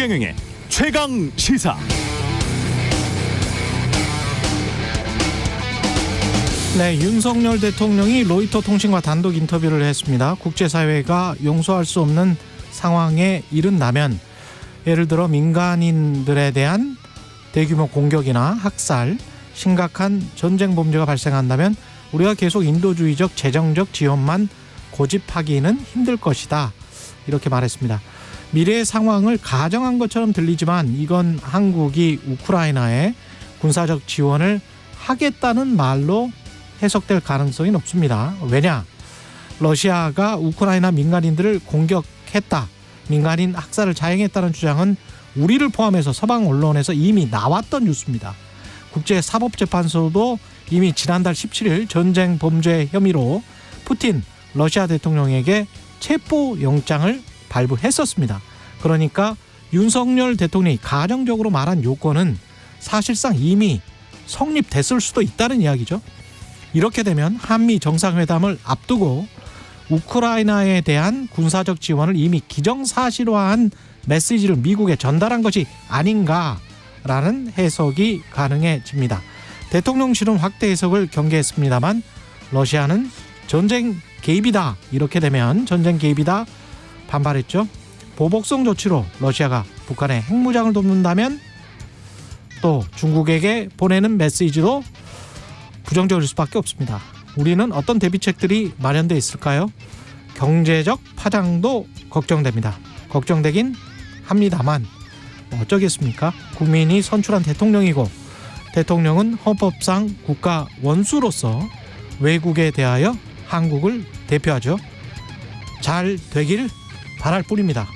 최경영의 최강 시사. 네, 윤석열 대통령이 로이터 통신과 단독 인터뷰를 했습니다. 국제사회가 용서할 수 없는 상황에 이른다면, 예를 들어 민간인들에 대한 대규모 공격이나 학살, 심각한 전쟁 범죄가 발생한다면 우리가 계속 인도주의적 재정적 지원만 고집하기는 힘들 것이다, 이렇게 말했습니다. 미래의 상황을 가정한 것처럼 들리지만 이건 한국이 우크라이나에 군사적 지원을 하겠다는 말로 해석될 가능성이 높습니다. 왜냐? 러시아가 우크라이나 민간인들을 공격했다, 민간인 학살을 자행했다는 주장은 우리를 포함해서 서방 언론에서 이미 나왔던 뉴스입니다. 국제사법재판소도 이미 지난달 17일 전쟁 범죄 혐의로 푸틴 러시아 대통령에게 체포영장을 발부했었습니다. 그러니까 윤석열 대통령이 가정적으로 말한 요건은 사실상 이미 성립됐을 수도 있다는 이야기죠. 이렇게 되면 한미 정상회담을 앞두고 우크라이나에 대한 군사적 지원을 이미 기정사실화한 메시지를 미국에 전달한 것이 아닌가라는 해석이 가능해집니다. 대통령실은 확대 해석을 경계했습니다만 러시아는 전쟁 개입이다, 이렇게 되면 전쟁 개입이다 반발했죠. 보복성 조치로 러시아가 북한의 핵무장을 돕는다면 또 중국에게 보내는 메시지도 부정적일 수밖에 없습니다. 우리는 어떤 대비책들이 마련되어 있을까요? 경제적 파장도 걱정됩니다. 걱정되긴 합니다만 어쩌겠습니까? 국민이 선출한 대통령이고 대통령은 헌법상 국가 원수로서 외국에 대하여 한국을 대표하죠. 잘 되길 바랄 뿐입니다.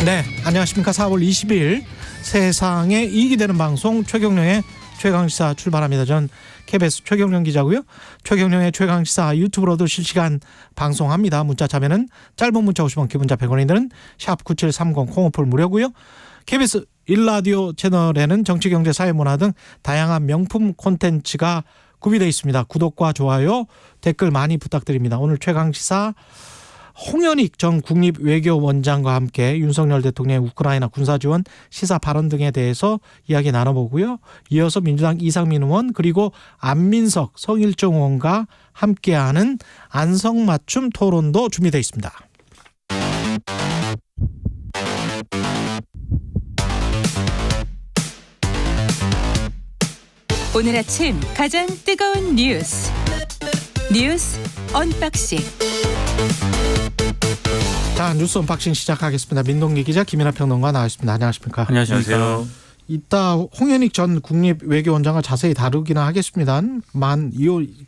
네, 안녕하십니까. 4월 20일 세상에 이익이 되는 방송 최경영의 최강시사 출발합니다. 전 KBS 최경영 기자고요. 최경영의 최강시사 유튜브로도 실시간 방송합니다. 문자 참여는 짧은 문자 50원, 긴 문자 100원이 드는 샵9730 콩오플 무료고요. KBS 1라디오 채널에는 정치, 경제, 사회, 문화 등 다양한 명품 콘텐츠가 구비되어 있습니다. 구독과 좋아요, 댓글 많이 부탁드립니다. 오늘 최강시사 홍현익 전 국립외교원장과 함께 윤석열 대통령의 우크라이나 군사지원 시사 발언 등에 대해서 이야기 나눠보고요. 이어서 민주당 이상민 의원 그리고 안민석, 성일정 의원과 함께하는 안성맞춤 토론도 준비되어 있습니다. 오늘 아침 가장 뜨거운 뉴스 언박싱. 자, 뉴스 언박싱 시작하겠습니다. 민동기 기자, 김연아 평론가 나와있습니다. 안녕하십니까? 안녕하세요. 이따 홍현익 전 국립외교원장을 자세히 다루기는 하겠습니다만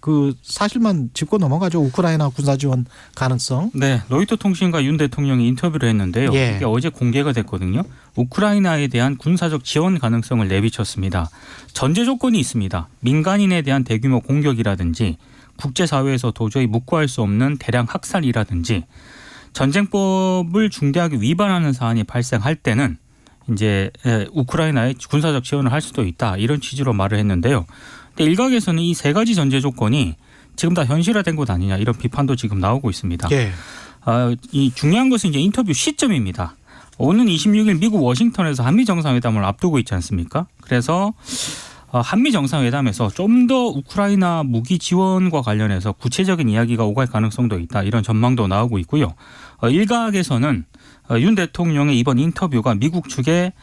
그 사실만 짚고 넘어가죠. 우크라이나 군사지원 가능성. 네, 로이터 통신과 윤 대통령이 인터뷰를 했는데요. 예. 이게 어제 공개가 됐거든요. 우크라이나에 대한 군사적 지원 가능성을 내비쳤습니다. 전제 조건이 있습니다. 민간인에 대한 대규모 공격이라든지 국제사회에서 도저히 묵과할 수 없는 대량 학살이라든지 전쟁법을 중대하게 위반하는 사안이 발생할 때는 이제 우크라이나에 군사적 지원을 할 수도 있다, 이런 취지로 말을 했는데요. 근데 일각에서는 이 세 가지 전제 조건이 지금 다 현실화된 것 아니냐, 이런 비판도 지금 나오고 있습니다. 예. 이 중요한 것은 이제 인터뷰 시점입니다. 오는 26일 미국 워싱턴에서 한미 정상회담을 앞두고 있지 않습니까? 그래서 한미 정상회담에서 좀 더 우크라이나 무기 지원과 관련해서 구체적인 이야기가 오갈 가능성도 있다, 이런 전망도 나오고 있고요. 일각에서는 윤 대통령의 이번 인터뷰가 미국 측에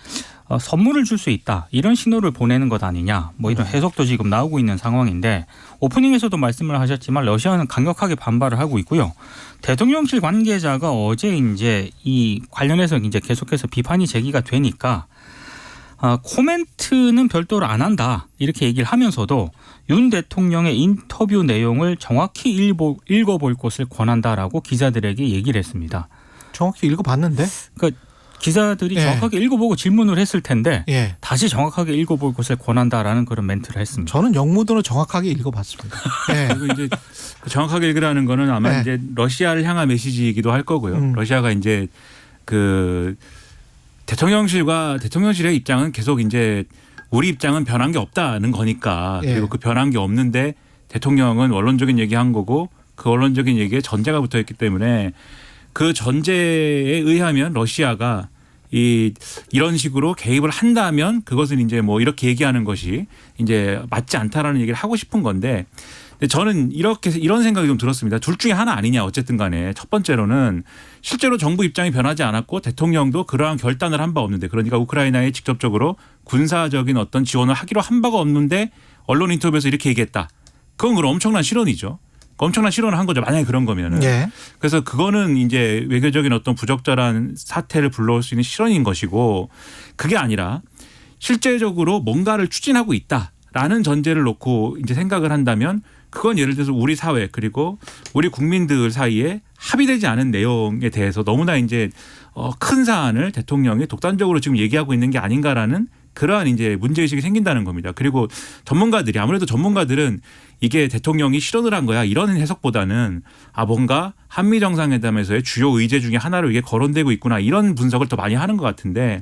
선물을 줄 수 있다, 이런 신호를 보내는 것 아니냐, 뭐 이런 해석도 지금 나오고 있는 상황인데, 오프닝에서도 말씀을 하셨지만 러시아는 강력하게 반발을 하고 있고요. 대통령실 관계자가 어제 이제 이 관련해서 이제 계속해서 비판이 제기가 되니까 코멘트는 별도로 안 한다, 이렇게 얘기를 하면서도 윤 대통령의 인터뷰 내용을 정확히 읽어볼 것을 권한다라고 기자들에게 얘기를 했습니다. 정확히 읽어봤는데? 그러니까 기자들이 정확하게 읽어보고 질문을 했을 텐데 다시 정확하게 읽어볼 것을 권한다라는 그런 멘트를 했습니다. 저는 영문으로 정확하게 읽어봤습니다. 그리고 이제 정확하게 읽으라는 거는 아마 이제 러시아를 향한 메시지이기도 할 거고요. 러시아가 이제 그 대통령실의 입장은 계속 이제 우리 입장은 변한 게 없다는 거니까, 그리고 그 변한 게 없는데 대통령은 원론적인 얘기한 거고 그 원론적인 얘기에 전제가 붙어 있기 때문에 그 전제에 의하면 러시아가 이런 식으로 개입을 한다면 그것은 이제 뭐 이렇게 얘기하는 것이 이제 맞지 않다라는 얘기를 하고 싶은 건데 근데 저는 이런 생각이 좀 들었습니다. 둘 중에 하나 아니냐 어쨌든 간에 첫 번째로는 실제로 정부 입장이 변하지 않았고 대통령도 그러한 결단을 한 바 없는데 그러니까 우크라이나에 직접적으로 군사적인 어떤 지원을 하기로 한 바가 없는데 언론 인터뷰에서 이렇게 얘기했다. 그건 그럼 엄청난 실언이죠. 엄청난 실언을 한 거죠. 만약에 그런 거면은. 예. 그래서 그거는 이제 외교적인 어떤 부적절한 사태를 불러올 수 있는 실언인 것이고 그게 아니라 실제적으로 뭔가를 추진하고 있다라는 전제를 놓고 이제 생각을 한다면 그건 예를 들어서 우리 사회 그리고 우리 국민들 사이에 합의되지 않은 내용에 대해서 너무나 이제 큰 사안을 대통령이 독단적으로 지금 얘기하고 있는 게 아닌가라는 그러한 이제 문제의식이 생긴다는 겁니다. 그리고 전문가들이 아무래도 전문가들은 이게 대통령이 실언을 한 거야 이런 해석보다는 뭔가 한미 정상회담에서의 주요 의제 중에 하나로 이게 거론되고 있구나 이런 분석을 더 많이 하는 것 같은데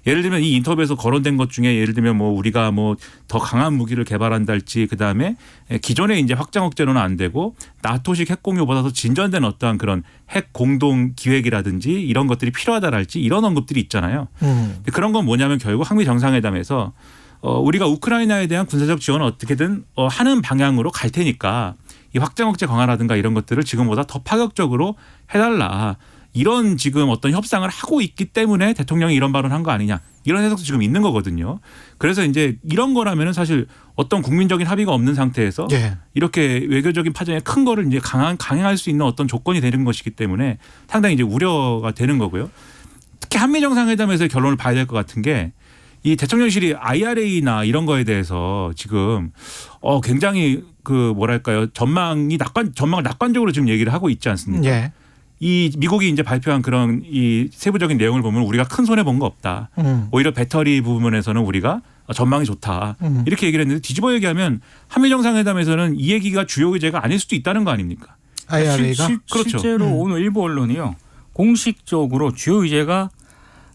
예를 들면 이 인터뷰에서 거론된 것 중에 예를 들면 뭐 우리가 뭐 더 강한 무기를 개발한달지 그다음에 기존의 이제 확장 억제로는 안 되고 나토식 핵 공유보다 더 진전된 어떠한 그런 핵 공동 기획이라든지 이런 것들이 필요하다랄지 이런 언급들이 있잖아요. 그런 건 뭐냐면 결국 한미 정상회담에서 우리가 우크라이나에 대한 군사적 지원을 어떻게든 하는 방향으로 갈 테니까 이 확장 억제 강화라든가 이런 것들을 지금보다 더 파격적으로 해달라. 이런 지금 어떤 협상을 하고 있기 때문에 대통령이 이런 발언을 한 거 아니냐. 이런 해석도 지금 있는 거거든요. 그래서 이제 이런 거라면은 사실 어떤 국민적인 합의가 없는 상태에서 예. 이렇게 외교적인 파장에 큰 거를 이제 강행할 수 있는 어떤 조건이 되는 것이기 때문에 상당히 이제 우려가 되는 거고요. 특히 한미 정상회담에서의 결론을 봐야 될 것 같은 게 이 대통령실이 IRA나 이런 거에 대해서 지금 굉장히 그 뭐랄까요 전망을 낙관적으로 지금 얘기를 하고 있지 않습니까? 예. 이 미국이 이제 발표한 그런 이 세부적인 내용을 보면 우리가 큰 손해 본 거 없다. 오히려 배터리 부분에서는 우리가 전망이 좋다. 이렇게 얘기를 했는데 뒤집어 얘기하면 한미 정상회담에서는 이 얘기가 주요 의제가 아닐 수도 있다는 거 아닙니까? IRA가 그렇죠. 실제로 오늘 일부 언론이요. 공식적으로 주요 의제가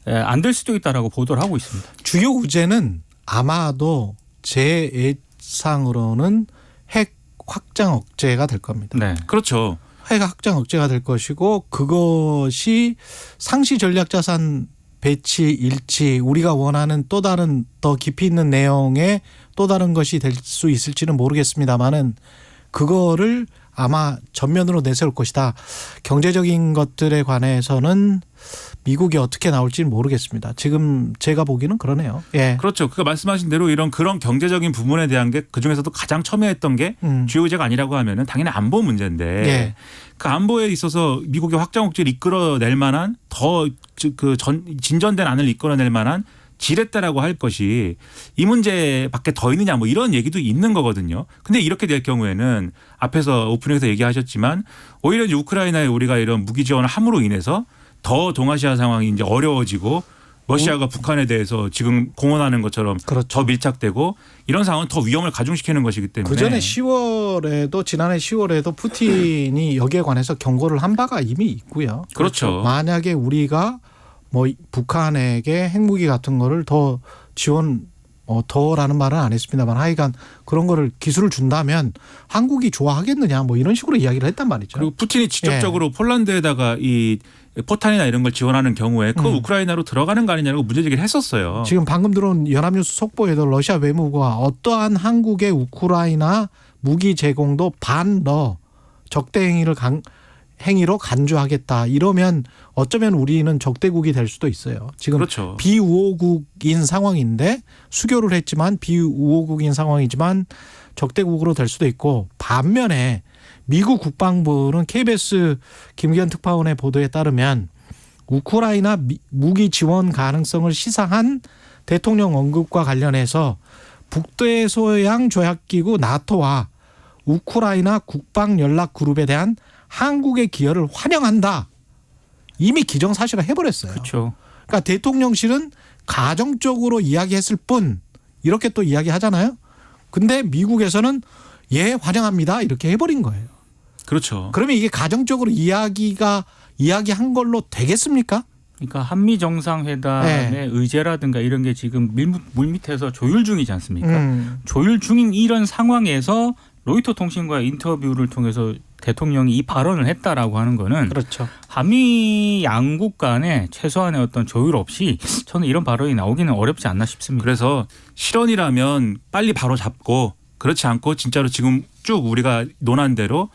안 될 수도 있다라고 보도를 하고 있습니다. 주요 의제는 아마도 제 예상으로는 핵 확장 억제가 될 겁니다. 네. 그렇죠. 핵 확장 억제가 될 것이고 그것이 상시 전략 자산 배치 일치 우리가 원하는 또 다른 더 깊이 있는 내용의 또 다른 것이 될 수 있을지는 모르겠습니다만은 그거를 아마 전면으로 내세울 것이다. 경제적인 것들에 관해서는 미국이 어떻게 나올지는 모르겠습니다. 지금 제가 보기는 그러네요. 예. 그렇죠. 그 말씀하신 대로 그런 경제적인 부분에 대한 게 그중에서도 가장 첨예했던 게 주요 의제가 아니라고 하면은 당연히 안보 문제인데 예. 그 안보에 있어서 미국의 확장 억제를 이끌어낼 만한 더 진전된 안을 이끌어낼 만한 지렛대라고 할 것이 이 문제밖에 더 있느냐 뭐 이런 얘기도 있는 거거든요. 근데 이렇게 될 경우에는 앞에서 오프닝에서 얘기하셨지만 오히려 이제 우크라이나에 우리가 이런 무기 지원을 함으로 인해서 더 동아시아 상황이 이제 어려워지고 러시아가 북한에 대해서 지금 공언하는 것처럼 그렇죠. 더 밀착되고 이런 상황은 더 위험을 가중시키는 것이기 때문에 그전에 지난해 10월에도 푸틴이 여기에 관해서 경고를 한 바가 이미 있고요. 그렇죠. 만약에 우리가 뭐 북한에게 핵무기 같은 거를 더 지원 더라는 말은 안 했습니다만 하여간 그런 거를 기술을 준다면 한국이 좋아하겠느냐 뭐 이런 식으로 이야기를 했단 말이죠. 그리고 푸틴이 직접적으로 폴란드에다가 이 포탄이나 이런 걸 지원하는 경우에 그거 우크라이나로 들어가는 거 아니냐고 문제제기를 했었어요. 지금 방금 들어온 연합뉴스 속보에도 러시아 외무부가 어떠한 한국의 우크라이나 무기 제공도 반러 적대 행위로 간주하겠다. 이러면 어쩌면 우리는 적대국이 될 수도 있어요. 지금 그렇죠. 비우호국인 상황인데 수교를 했지만 비우호국인 상황이지만 적대국으로 될 수도 있고 반면에 미국 국방부는 KBS 김기현 특파원의 보도에 따르면 우크라이나 무기 지원 가능성을 시사한 대통령 언급과 관련해서 북대서양 조약기구 나토와 우크라이나 국방연락그룹에 대한 한국의 기여를 환영한다. 이미 기정사실화 해버렸어요. 그렇죠. 그러니까 대통령실은 가정적으로 이야기했을 뿐 이렇게 또 이야기하잖아요. 근데 미국에서는 예 환영합니다 이렇게 해버린 거예요. 그렇죠. 그러면 이게 가정적으로 이야기한 걸로 되겠습니까? 그러니까 한미 정상회담의 네. 의제라든가 이런 게 지금 물밑에서 조율 중이지 않습니까? 조율 중인 이런 상황에서 로이터 통신과의 인터뷰를 통해서 대통령이 이 발언을 했다라고 하는 거는 그렇죠. 한미 양국 간에 최소한의 어떤 조율 없이 저는 이런 발언이 나오기는 어렵지 않나 싶습니다. 그래서 실언이라면 빨리 바로 잡고 그렇지 않고 진짜로 지금 쭉 우리가 논한 대로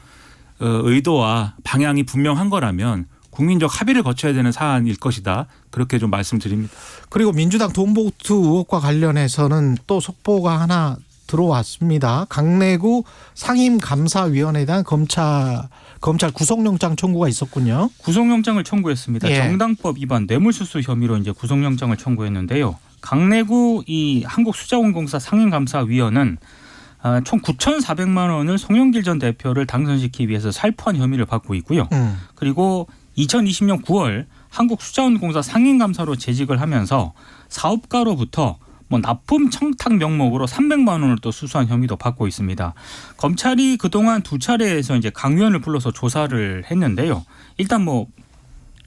의도와 방향이 분명한 거라면 국민적 합의를 거쳐야 되는 사안일 것이다. 그렇게 좀 말씀드립니다. 그리고 민주당 돈봉투 의혹과 관련해서는 또 속보가 하나 들어왔습니다. 강내구 상임감사위원회에 대한 검찰 구속영장 청구가 있었군요. 구속영장을 청구했습니다. 예. 정당법 위반 뇌물수수 혐의로 이제 구속영장을 청구했는데요. 강내구 이 한국수자원공사 상임감사위원은 총 9,400만 원을 송영길 전 대표를 당선시키기 위해서 살포한 혐의를 받고 있고요. 그리고 2020년 9월 한국수자원공사 상임감사로 재직을 하면서 사업가로부터 납품 청탁 명목으로 300만 원을 또 수수한 혐의도 받고 있습니다. 검찰이 그동안 두 차례에서 이제 강 의원을 불러서 조사를 했는데요. 일단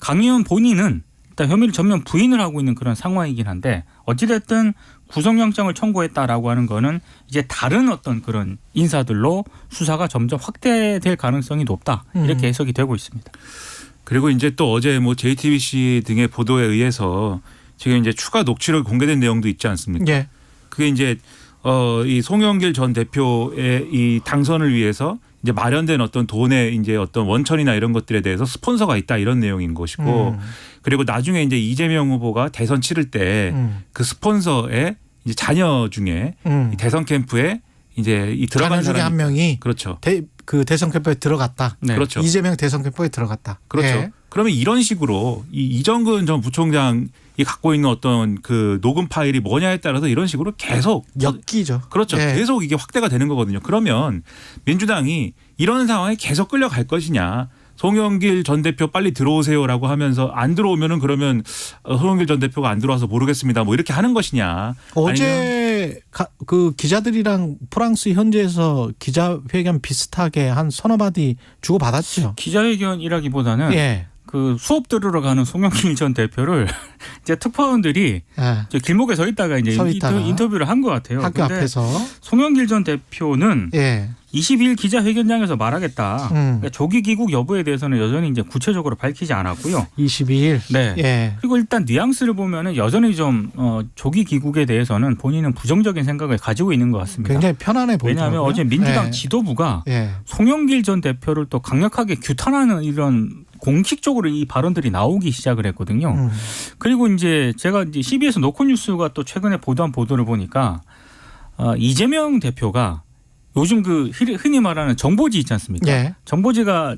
강 의원 본인은 일단 혐의를 전면 부인을 하고 있는 그런 상황이긴 한데 어찌됐든 구속영장을 청구했다라고 하는 거는 이제 다른 어떤 그런 인사들로 수사가 점점 확대될 가능성이 높다. 이렇게 해석이 되고 있습니다. 그리고 이제 또 어제 JTBC 등의 보도에 의해서 지금 이제 추가 녹취록 공개된 내용도 있지 않습니까? 예. 그게 이제 이 송영길 전 대표의 이 당선을 위해서 이제 마련된 어떤 돈의 이제 어떤 원천이나 이런 것들에 대해서 스폰서가 있다 이런 내용인 것이고 그리고 나중에 이제 이재명 후보가 대선 치를 때 그 스폰서의 이제 자녀 중에 이 대선 캠프에 이제 이 들어간 자녀 중에 사람이 한 명이 그렇죠. 그 대선 캠프에 들어갔다. 네. 그렇죠. 이재명 대선 캠프에 들어갔다. 그렇죠. 예. 그러면 이런 식으로 이정근 전 부총장이 갖고 있는 어떤 그 녹음 파일이 뭐냐에 따라서 이런 식으로 계속 엮이죠. 그렇죠. 예. 계속 이게 확대가 되는 거거든요. 그러면 민주당이 이런 상황에 계속 끌려갈 것이냐. 송영길 전 대표 빨리 들어오세요라고 하면서 안 들어오면은 그러면 송영길 전 대표가 안 들어와서 모르겠습니다. 이렇게 하는 것이냐. 어제 그 기자들이랑 프랑스 현지에서 기자회견 비슷하게 한 서너 마디 주고 받았죠. 기자회견이라기보다는 예. 그 수업 들으러 가는 송영길 전 대표를 이제 특파원들이 예. 저 길목에 서 있다가 이제 서 있다가. 인터뷰를 한 것 같아요. 학교 근데 앞에서. 송영길 전 대표는 예. 22일 기자회견장에서 말하겠다. 그러니까 조기 귀국 여부에 대해서는 여전히 이제 구체적으로 밝히지 않았고요. 22일. 네. 예. 그리고 일단 뉘앙스를 보면은 여전히 좀 조기 귀국에 대해서는 본인은 부정적인 생각을 가지고 있는 것 같습니다. 굉장히 편안해 보이더라고요. 왜냐하면 어제 민주당 예. 지도부가 예. 송영길 전 대표를 또 강력하게 규탄하는 이런 공식적으로 이 발언들이 나오기 시작을 했거든요. 그리고 이제 제가 이제 CBS 노컷뉴스가 또 최근에 보도한 보도를 보니까 이재명 대표가 요즘 그 흔히 말하는 정보지 있지 않습니까? 예. 정보지가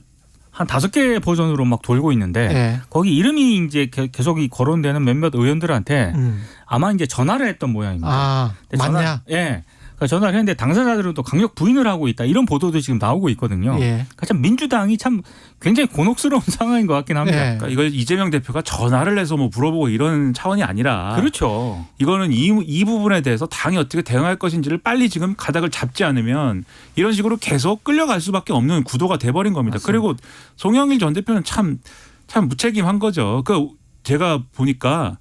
한 5개 버전으로 막 돌고 있는데 예. 거기 이름이 이제 계속 거론되는 몇몇 의원들한테 음. 아마 이제 전화를 했던 모양입니다. 아, 근데 맞냐? 예. 그러니까 전화를 했는데 당사자들은 또 강력 부인을 하고 있다. 이런 보도도 지금 나오고 있거든요. 예. 그러니까 참 민주당이 참 굉장히 곤혹스러운 상황인 것 같긴 합니다. 예. 그러니까 이걸 이재명 대표가 전화를 해서 물어보고 이런 차원이 아니라 그렇죠. 이거는 이 부분에 대해서 당이 어떻게 대응할 것인지를 빨리 지금 가닥을 잡지 않으면 이런 식으로 계속 끌려갈 수밖에 없는 구도가 돼버린 겁니다. 맞습니다. 그리고 송영길 전 대표는 참 무책임한 거죠. 그 제가 보니까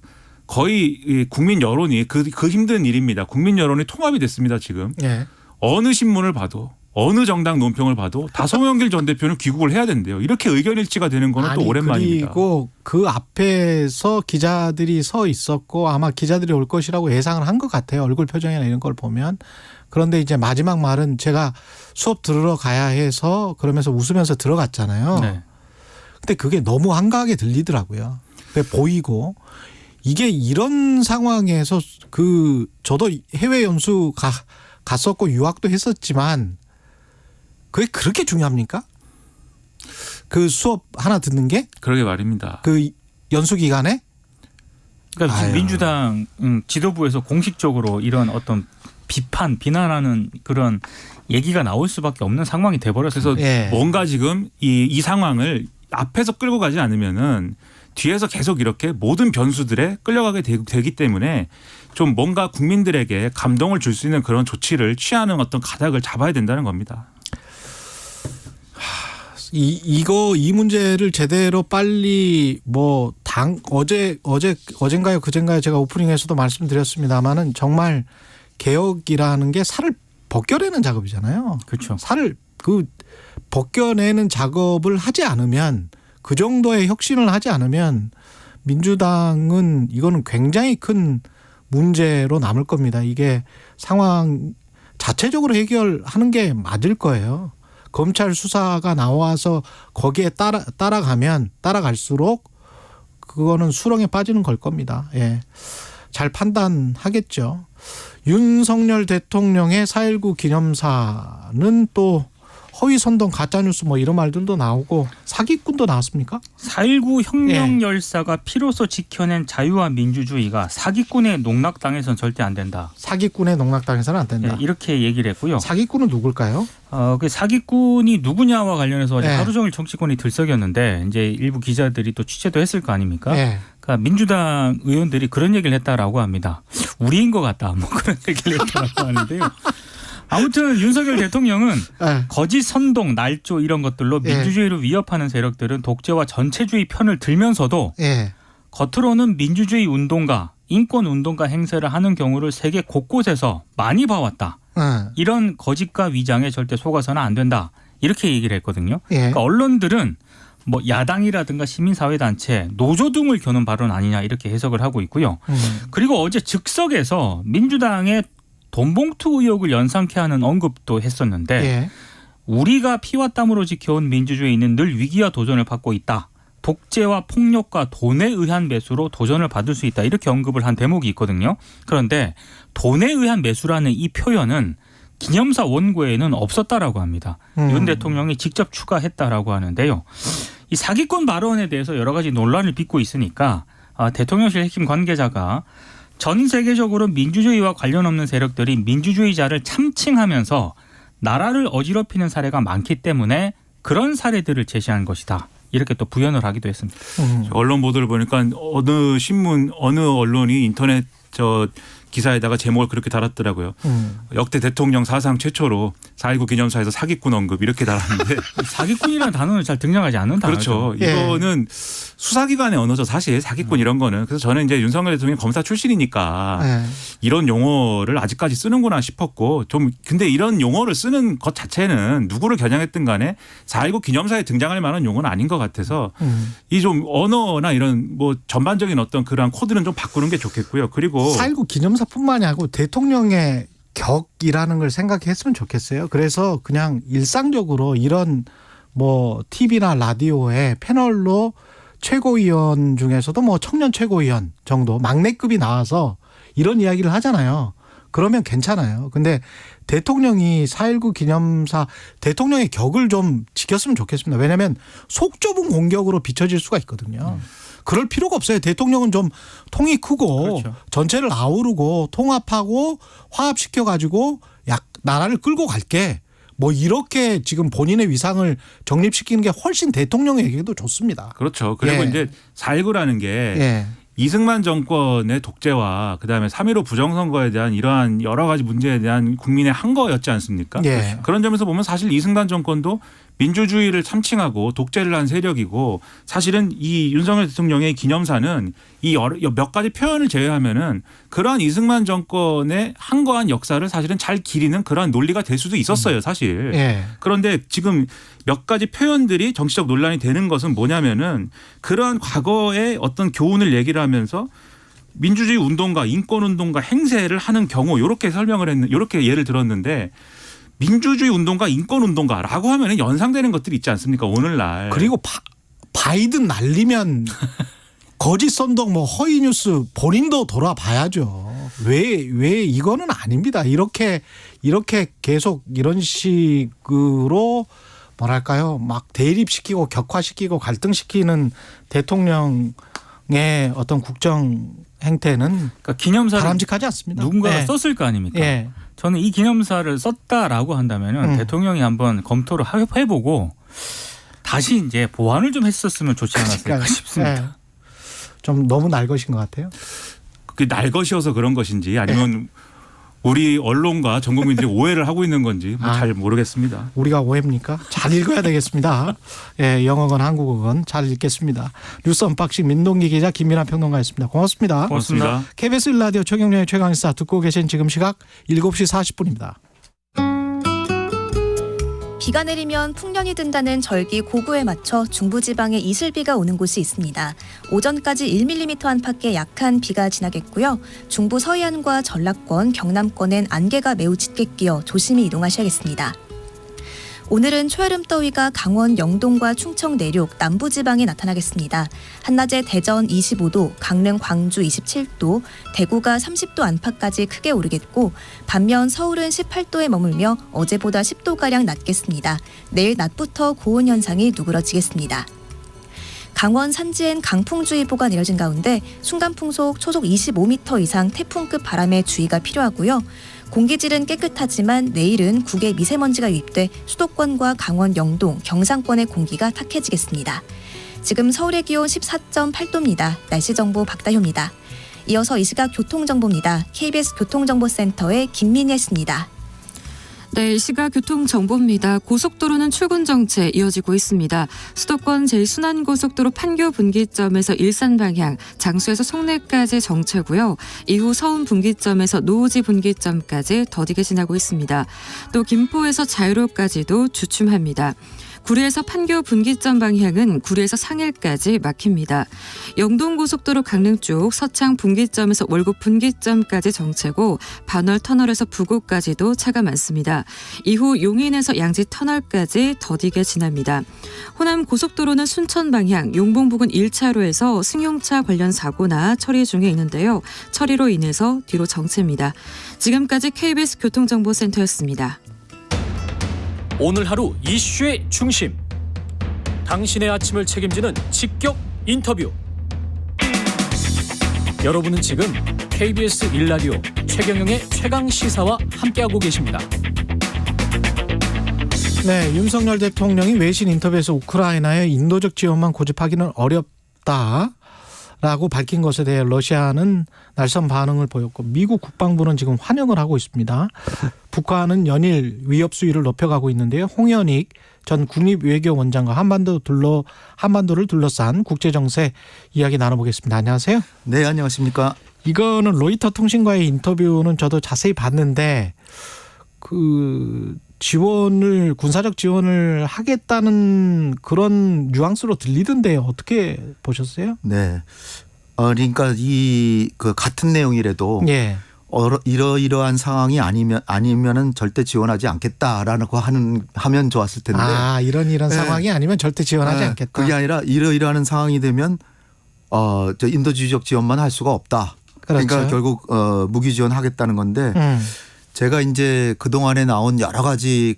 거의 국민 여론이 그 힘든 일입니다. 국민 여론이 통합이 됐습니다. 지금 예. 어느 신문을 봐도 어느 정당 논평을 봐도 다 송영길 전 대표는 귀국을 해야 된대요. 이렇게 의견 일치가 되는 거는 또 오랜만입니다. 그리고 그 앞에서 기자들이 서 있었고 아마 기자들이 올 것이라고 예상을 한 것 같아요. 얼굴 표정이나 이런 걸 보면. 그런데 이제 마지막 말은 제가 수업 들으러 가야 해서 그러면서 웃으면서 들어갔잖아요. 네. 근데 그게 너무 한가하게 들리더라고요. 그게 보이고. 이게 이런 상황에서 저도 해외 연수 갔었고 유학도 했었지만 그게 그렇게 중요합니까? 그 수업 하나 듣는 게? 그러게 말입니다. 그 연수 기간에? 그러니까 지금 아유. 민주당 지도부에서 공식적으로 이런 어떤 비난하는 그런 얘기가 나올 수밖에 없는 상황이 돼버렸어요. 그래서 예. 뭔가 지금 이 상황을 앞에서 끌고 가지 않으면은 뒤에서 계속 이렇게 모든 변수들에 끌려가게 되기 때문에 좀 뭔가 국민들에게 감동을 줄 수 있는 그런 조치를 취하는 어떤 가닥을 잡아야 된다는 겁니다. 이 문제를 제대로 빨리 어젠가요 그젠가요 제가 오프닝에서도 말씀드렸습니다만은 정말 개혁이라는 게 살을 벗겨내는 작업이잖아요. 그렇죠. 살을 벗겨내는 작업을 하지 않으면 그 정도의 혁신을 하지 않으면 민주당은 이거는 굉장히 큰 문제로 남을 겁니다. 이게 상황 자체적으로 해결하는 게 맞을 거예요. 검찰 수사가 나와서 거기에 따라갈수록 그거는 수렁에 빠지는 걸 겁니다. 예. 잘 판단하겠죠. 윤석열 대통령의 4.19 기념사는 또 허위 선동 가짜뉴스 뭐 이런 말들도 나오고 사기꾼도 나왔습니까? 4.19 혁명 열사가 피로써 지켜낸 자유와 민주주의가 사기꾼의 농락당해서는 절대 안 된다. 사기꾼의 농락당해서는 안 된다. 네, 이렇게 얘기를 했고요. 사기꾼은 누굴까요? 그 사기꾼이 누구냐와 관련해서 어제 네. 하루 종일 정치권이 들썩였는데 이제 일부 기자들이 또 취재도 했을 거 아닙니까? 네. 그러니까 민주당 의원들이 그런 얘기를 했다라고 합니다. 우리인 것 같다. 뭐 그런 얘기를 했다라고 하는데요. 아무튼 윤석열 대통령은 네. 거짓 선동, 날조 이런 것들로 네. 민주주의를 위협하는 세력들은 독재와 전체주의 편을 들면서도 예. 겉으로는 민주주의 운동가, 인권 운동가 행세를 하는 경우를 세계 곳곳에서 많이 봐왔다. 이런 거짓과 위장에 절대 속아서는 안 된다. 이렇게 얘기를 했거든요. 예. 그러니까 언론들은 뭐 야당이라든가 시민사회단체, 노조 등을 겨눈 발언 아니냐 이렇게 해석을 하고 있고요. 그리고 어제 즉석에서 민주당의 돈봉투 의혹을 연상케 하는 언급도 했었는데 예. 우리가 피와 땀으로 지켜온 민주주의는 늘 위기와 도전을 받고 있다. 독재와 폭력과 돈에 의한 매수로 도전을 받을 수 있다. 이렇게 언급을 한 대목이 있거든요. 그런데 돈에 의한 매수라는 이 표현은 기념사 원고에는 없었다라고 합니다. 윤 대통령이 직접 추가했다라고 하는데요. 이 사기꾼 발언에 대해서 여러 가지 논란을 빚고 있으니까 대통령실 핵심 관계자가 전 세계적으로 민주주의와 관련 없는 세력들이 민주주의자를 참칭하면서 나라를 어지럽히는 사례가 많기 때문에 그런 사례들을 제시한 것이다. 이렇게 또 부연을 하기도 했습니다. 언론 보도를 보니까 어느 신문, 어느 언론이 인터넷 기사에다가 제목을 그렇게 달았더라고요. 역대 대통령 사상 최초로 4.19 기념사에서 사기꾼 언급 이렇게 달았는데 사기꾼이라는 단어는 잘 등장하지 않는 단어죠. 그렇죠. 이거는 수사기관의 언어죠. 사실 사기꾼 이런 거는. 그래서 저는 이제 윤석열 대통령이 검사 출신이니까 이런 용어를 아직까지 쓰는구나 싶었고 좀 근데 이런 용어를 쓰는 것 자체는 누구를 겨냥했든 간에 4.19 기념사에 등장할 만한 용어는 아닌 것 같아서 이 좀 언어나 이런 뭐 전반적인 어떤 그런 코드는 좀 바꾸는 게 좋겠고요. 그리고 4.19 기념사뿐만이 아니고 대통령의 격이라는 걸 생각했으면 좋겠어요. 그래서 그냥 일상적으로 이런 뭐 TV나 라디오에 패널로 최고위원 중에서도 뭐 청년 최고위원 정도 막내급이 나와서 이런 이야기를 하잖아요. 그러면 괜찮아요. 근데 대통령이 4.19 기념사 대통령의 격을 좀 지켰으면 좋겠습니다. 왜냐하면 속 좁은 공격으로 비춰질 수가 있거든요. 그럴 필요가 없어요. 대통령은 좀 통이 크고 그렇죠. 전체를 아우르고 통합하고 화합시켜 가지고 나라를 끌고 갈게. 뭐 이렇게 지금 본인의 위상을 정립시키는 게 훨씬 대통령에게도 좋습니다. 그렇죠. 그리고 예. 이제 4.19라는 게 예. 이승만 정권의 독재와 그다음에 3.15 부정선거에 대한 이러한 여러 가지 문제에 대한 국민의 항거였지 않습니까? 예. 그런 점에서 보면 사실 이승만 정권도 민주주의를 참칭하고 독재를 한 세력이고 사실은 이 윤석열 대통령의 기념사는 이 몇 가지 표현을 제외하면은 그러한 이승만 정권의 항거한 역사를 사실은 잘 기리는 그러한 논리가 될 수도 있었어요, 사실. 예. 그런데 지금 몇 가지 표현들이 정치적 논란이 되는 것은 뭐냐면은 그러한 과거의 어떤 교훈을 얘기를 하면서 민주주의 운동가, 인권 운동가 행세를 하는 경우 이렇게 설명을 했는 이렇게 예를 들었는데 민주주의 운동가, 인권 운동가라고 하면은 연상되는 것들이 있지 않습니까? 오늘날. 그리고 바이든 날리면 거짓 선동 뭐 허위 뉴스 본인도 돌아봐야죠. 왜 이거는 아닙니다. 이렇게 계속 이런 식으로 뭐랄까요? 막 대립시키고 격화시키고 갈등시키는 대통령의 어떤 국정 행태는 그러니까 기념사를 바람직하지 않습니다. 누군가가 네. 썼을 거 아닙니까? 예. 저는 이 기념사를 썼다라고 한다면은 대통령이 한번 검토를 해보고 다시 이제 보완을 좀 했었으면 좋지 않았을까 싶습니다. 예. 좀 너무 날것인 것 같아요. 그게 날 것이어서 그런 것인지 아니면 우리 언론과 전 국민들이 오해를 하고 있는 건지 잘 모르겠습니다. 우리가 오해입니까? 잘 읽어야 되겠습니다. 예, 영어건 한국어건 잘 읽겠습니다. 뉴스 언박싱 민동기 기자 김민하 평론가였습니다. 고맙습니다. 고맙습니다. KBS 1라디오 최경련의 최강시사 듣고 계신 지금 시각 7시 40분입니다. 비가 내리면 풍년이 든다는 절기 고구에 맞춰 중부지방에 이슬비가 오는 곳이 있습니다. 오전까지 1mm 안팎의 약한 비가 지나겠고요. 중부 서해안과 전라권, 경남권엔 안개가 매우 짙게 끼어 조심히 이동하셔야겠습니다. 오늘은 초여름 더위가 강원 영동과 충청 내륙, 남부지방에 나타나겠습니다. 한낮에 대전 25도, 강릉 광주 27도, 대구가 30도 안팎까지 크게 오르겠고 반면 서울은 18도에 머물며 어제보다 10도가량 낮겠습니다. 내일 낮부터 고온 현상이 누그러지겠습니다. 강원 산지엔 강풍주의보가 내려진 가운데 순간풍속 초속 25m 이상 태풍급 바람에 주의가 필요하고요. 공기질은 깨끗하지만 내일은 국외 미세먼지가 유입돼 수도권과 강원 영동, 경상권의 공기가 탁해지겠습니다. 지금 서울의 기온 14.8도입니다. 날씨 정보 박다효입니다. 이어서 이 시각 교통정보입니다. KBS 교통정보센터의 김민혜 씨입니다. 네, 이 시각 교통정보입니다. 고속도로는 출근 정체 이어지고 있습니다. 수도권 제1순환고속도로 판교 분기점에서 일산 방향, 장수에서 송내까지 정체고요. 이후 서운 분기점에서 노오지 분기점까지 더디게 지나고 있습니다. 또 김포에서 자유로까지도 주춤합니다. 구리에서 판교 분기점 방향은 구리에서 상일까지 막힙니다. 영동고속도로 강릉 쪽 서창 분기점에서 월곡 분기점까지 정체고 반월 터널에서 부곡까지도 차가 많습니다. 이후 용인에서 양지 터널까지 더디게 지납니다. 호남 고속도로는 순천 방향 용봉 부근 1차로에서 승용차 관련 사고나 처리 중에 있는데요. 처리로 인해서 뒤로 정체입니다. 지금까지 KBS 교통정보센터였습니다. 오늘 하루 이슈의 중심. 당신의 아침을 책임지는 직격 인터뷰. 여러분은 지금 KBS 1라디오 최경영의 최강 시사와 함께하고 계십니다. 네, 윤석열 대통령이 외신 인터뷰에서 우크라이나의 인도적 지원만 고집하기는 어렵다라고 밝힌 것에 대해 러시아는 날선 반응을 보였고 미국 국방부는 지금 환영을 하고 있습니다. 북한은 연일 위협 수위를 높여가고 있는데요. 홍현익 전 국립외교원장과 한반도를 둘러싼 국제정세 이야기 나눠보겠습니다. 안녕하세요. 네, 안녕하십니까. 이거는 로이터 통신과의 인터뷰는 저도 자세히 봤는데 군사적 지원을 하겠다는 그런 뉘앙스로 들리던데요. 어떻게 보셨어요? 네. 그러니까 같은 내용이라도 예. 이러이러한 상황이 아니면은 절대 지원하지 않겠다라고 하면 좋았을 텐데. 이런 네. 상황이 아니면 절대 지원하지 않겠다. 그게 아니라 이러이러한 상황이 되면 인도주의적 지원만 할 수가 없다. 그렇죠. 그러니까 결국 무기 지원하겠다는 건데 제가 이제 그 동안에 나온 여러 가지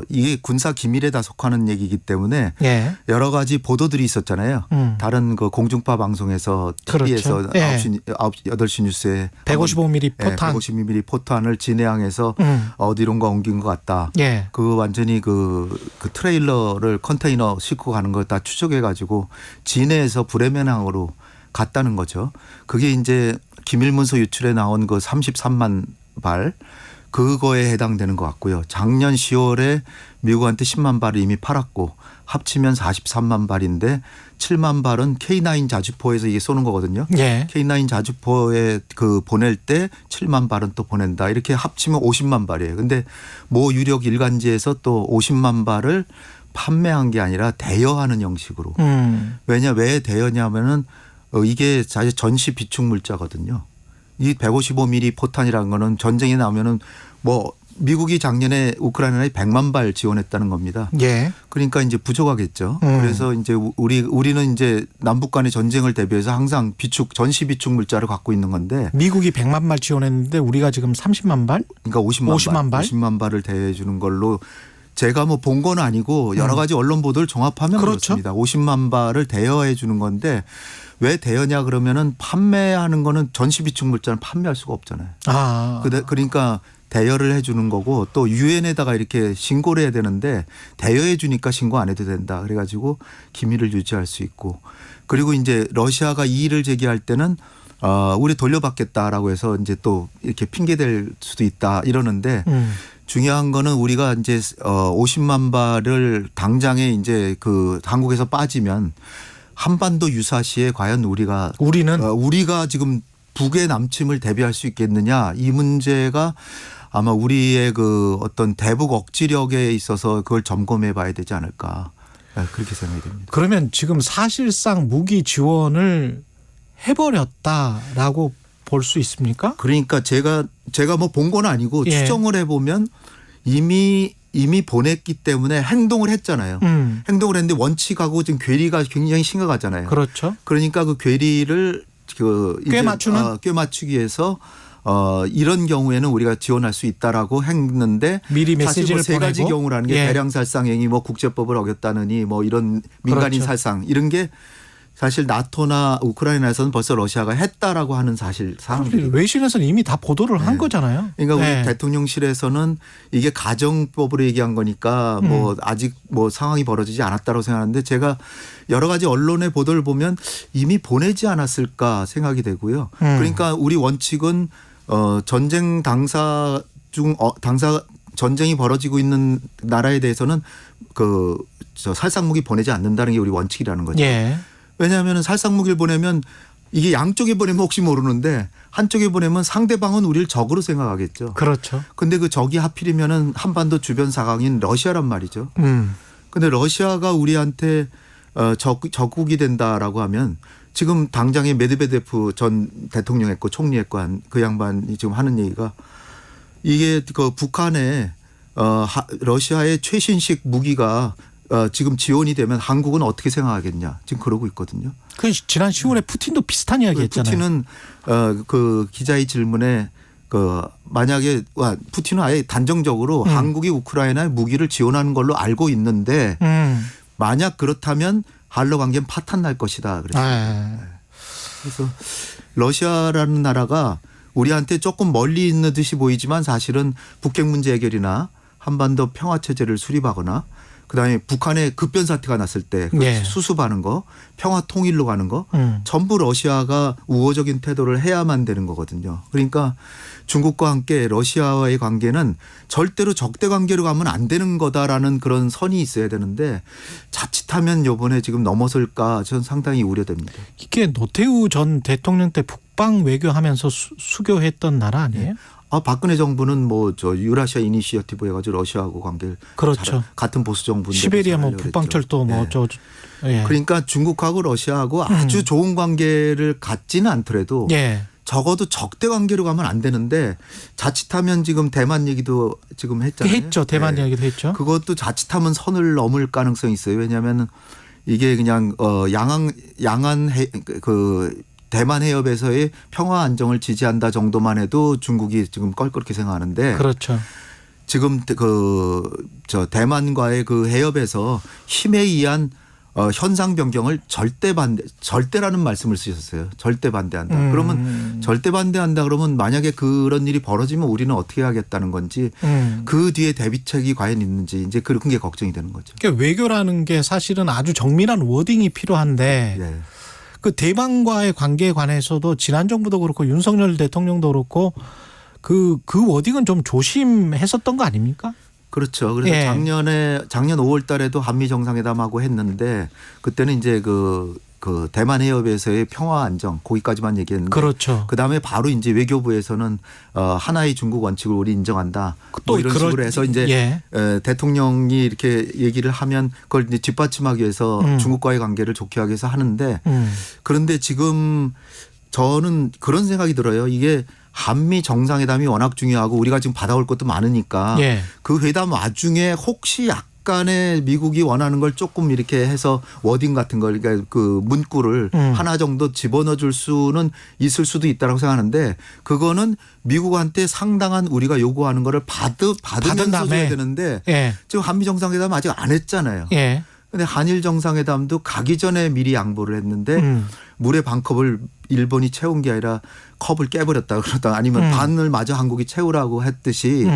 이게 군사 기밀에 다 속하는 얘기이기 때문에 예. 여러 가지 보도들이 있었잖아요. 다른 공중파 방송에서 TV에서 그렇죠. 예. 8시 뉴스에 155mm 포탄. 155mm 포탄을 진해항에서 어디론가 옮긴 것 같다. 예. 완전히 그 트레일러를 컨테이너 싣고 가는 걸 다 추적해 가지고 진해에서 브레멘항으로 갔다는 거죠. 그게 이제 기밀문서 유출에 나온 33만 발 그거에 해당되는 것 같고요. 작년 10월에 미국한테 10만 발을 이미 팔았고 합치면 43만 발인데 7만 발은 K9 자주포에서 이게 쏘는 거거든요. 예. K9 자주포에 보낼 때 7만 발은 또 보낸다. 이렇게 합치면 50만 발이에요. 근데 모 유력 일간지에서 또 50만 발을 판매한 게 아니라 대여하는 형식으로. 왜 대여냐면은 이게 사실 전시 비축 물자거든요. 이 155mm 포탄이라는 거는 전쟁이 나면은 미국이 작년에 우크라이나에 100만 발 지원했다는 겁니다. 예. 그러니까 이제 부족하겠죠. 그래서 이제 우리는 이제 남북 간의 전쟁을 대비해서 항상 전시 비축 물자를 갖고 있는 건데 미국이 100만 발 지원했는데 우리가 지금 30만 발? 그러니까 50만 발? 50만 발을 대여해 주는 걸로 제가 본 건 아니고 여러 가지 언론 보도를 종합하면 그렇죠. 그렇습니다. 50만 발을 대여해 주는 건데 왜 대여냐 그러면은 판매하는 거는 전시 비축 물자는 판매할 수가 없잖아요. 그러니까 대여를 해 주는 거고 또 유엔에다가 이렇게 신고를 해야 되는데 대여해 주니까 신고 안 해도 된다. 그래가지고 기밀을 유지할 수 있고 그리고 이제 러시아가 이의를 제기할 때는 우리 돌려받겠다라고 해서 이제 또 이렇게 핑계댈 수도 있다 이러는데 중요한 거는 우리가 이제 50만 발을 당장에 이제 한국에서 빠지면 한반도 유사시에 과연 우리가 지금 북의 남침을 대비할 수 있겠느냐 이 문제가 아마 우리의 그 어떤 대북 억지력에 있어서 그걸 점검해 봐야 되지 않을까. 그렇게 생각이 됩니다. 그러면 지금 사실상 무기 지원을 해버렸다라고 볼 수 있습니까? 그러니까 제가 뭐 본 건 아니고 예. 추정을 해보면 이미 보냈기 때문에 행동을 했잖아요. 행동을 했는데 원칙하고 지금 괴리가 굉장히 심각하잖아요. 그렇죠. 그러니까 그 괴리를 꽤 맞추는? 꽤 맞추기 위해서 이런 경우에는 우리가 지원할 수 있다라고 했는데 미리 사실 메시지를 뭐 세 가지 보내고? 경우라는 게 예. 대량 살상 행위, 뭐 국제법을 어겼다느니 뭐 이런 민간인 그렇죠. 살상 이런 게 사실 나토나 우크라이나에서는 벌써 러시아가 했다라고 하는 사실 사항들이. 외신에서는 이미 다 보도를 한 거잖아요. 그러니까 우리 네. 대통령실에서는 이게 가정법으로 얘기한 거니까 뭐 아직 뭐 상황이 벌어지지 않았다고 생각하는데 제가 여러 가지 언론의 보도를 보면 이미 보내지 않았을까 생각이 되고요. 그러니까 우리 원칙은 전쟁 당사 전쟁이 벌어지고 있는 나라에 대해서는 저 살상무기 보내지 않는다는 게 우리 원칙이라는 거죠. 예. 왜냐하면 살상무기를 보내면 이게 양쪽에 보내면 혹시 모르는데 한쪽에 보내면 상대방은 우리를 적으로 생각하겠죠. 그렇죠. 근데 그 적이 하필이면은 한반도 주변 사강인 러시아란 말이죠. 근데 러시아가 우리한테 적국이 된다라고 하면 지금 당장에 메드베데프 전 대통령 했고 총리 했고 한 그 양반이 지금 하는 얘기가 이게 그 북한에 러시아의 최신식 무기가 지금 지원이 되면 한국은 어떻게 생각하겠냐 지금 그러고 있거든요. 그 지난 10월에 푸틴도 비슷한 이야기 했잖아요. 푸틴은 그 기자의 질문에 만약에 푸틴은 아예 단정적으로 한국이 우크라이나에 무기를 지원하는 걸로 알고 있는데 만약 그렇다면 한러 관계는 파탄 날 것이다 그랬어요. 그래서 러시아라는 나라가 우리한테 조금 멀리 있는 듯이 보이지만 사실은 북핵 문제 해결이나 한반도 평화 체제를 수립하거나 그다음에 북한의 급변 사태가 났을 때 네. 수습하는 거, 평화 통일로 가는 거 전부 러시아가 우호적인 태도를 해야만 되는 거거든요. 그러니까 중국과 함께 러시아와의 관계는 절대로 적대 관계로 가면 안 되는 거다라는 그런 선이 있어야 되는데 자칫하면 이번에 지금 넘어설까 저는 상당히 우려됩니다. 이게 노태우 전 대통령 때 북방 외교하면서 수교했던 나라 아니에요? 박근혜 정부는 뭐 저 유라시아 이니시어티브 해가지고 러시아하고 관계를 그렇죠. 같은 보수 정부인데 시베리아 뭐 북방철도 뭐 예. 그러니까 중국하고 러시아하고 아주 좋은 관계를 갖지는 않더라도 예. 적어도 적대 관계로 가면 안 되는데 자칫하면 지금 대만 얘기도 지금 했잖아요. 했죠. 대만 이야기도 했죠. 그것도 자칫하면 선을 넘을 가능성이 있어요. 왜냐하면 이게 그냥 양안 대만 해협에서의 평화 안정을 지지한다 정도만 해도 중국이 지금 껄끄럽게 생각하는데 그렇죠. 지금 저 대만과의 그 해협에서 힘에 의한 현상 변경을 절대라는 말씀을 쓰셨어요. 절대 반대한다. 그러면 절대 반대한다 그러면 만약에 그런 일이 벌어지면 우리는 어떻게 하겠다는 건지 그 뒤에 대비책이 과연 있는지 이제 그런 게 걱정이 되는 거죠. 그러니까 외교라는 게 사실은 아주 정밀한 워딩이 필요한데 네. 그 대만과의 관계에 관해서도 지난 정부도 그렇고 윤석열 대통령도 그렇고 그 워딩은 좀 조심했었던 거 아닙니까? 그렇죠. 그래서 예. 작년 5월 달에도 한미 정상회담하고 했는데 그때는 이제 그 대만 해협에서의 평화 안정 거기까지만 얘기했는데 그렇죠. 그다음에 바로 이제 외교부에서는 하나의 중국 원칙을 우리 인정한다. 또 이런 식으로 해서 이제 예. 대통령이 이렇게 얘기를 하면 그걸 이제 뒷받침하기 위해서 중국과의 관계를 좋게 하기 위해서 하는데 그런데 지금 저는 그런 생각이 들어요. 이게 한미 정상회담이 워낙 중요하고 우리가 지금 받아올 것도 많으니까 예. 그 회담 와중에 혹시 약간의 미국이 원하는 걸 조금 이렇게 해서 워딩 같은 걸 그러니까 그 문구를 하나 정도 집어넣어 줄 수는 있을 수도 있다고 생각하는데 그거는 미국한테 상당한 우리가 요구하는 거를 받으면서 줘야 되는데 예. 지금 한미 정상회담 아직 안 했잖아요. 예. 근데 한일 정상회담도 가기 전에 미리 양보를 했는데 물의 반컵을 일본이 채운 게 아니라 컵을 깨버렸다 그러다 아니면 반을 마저 한국이 채우라고 했듯이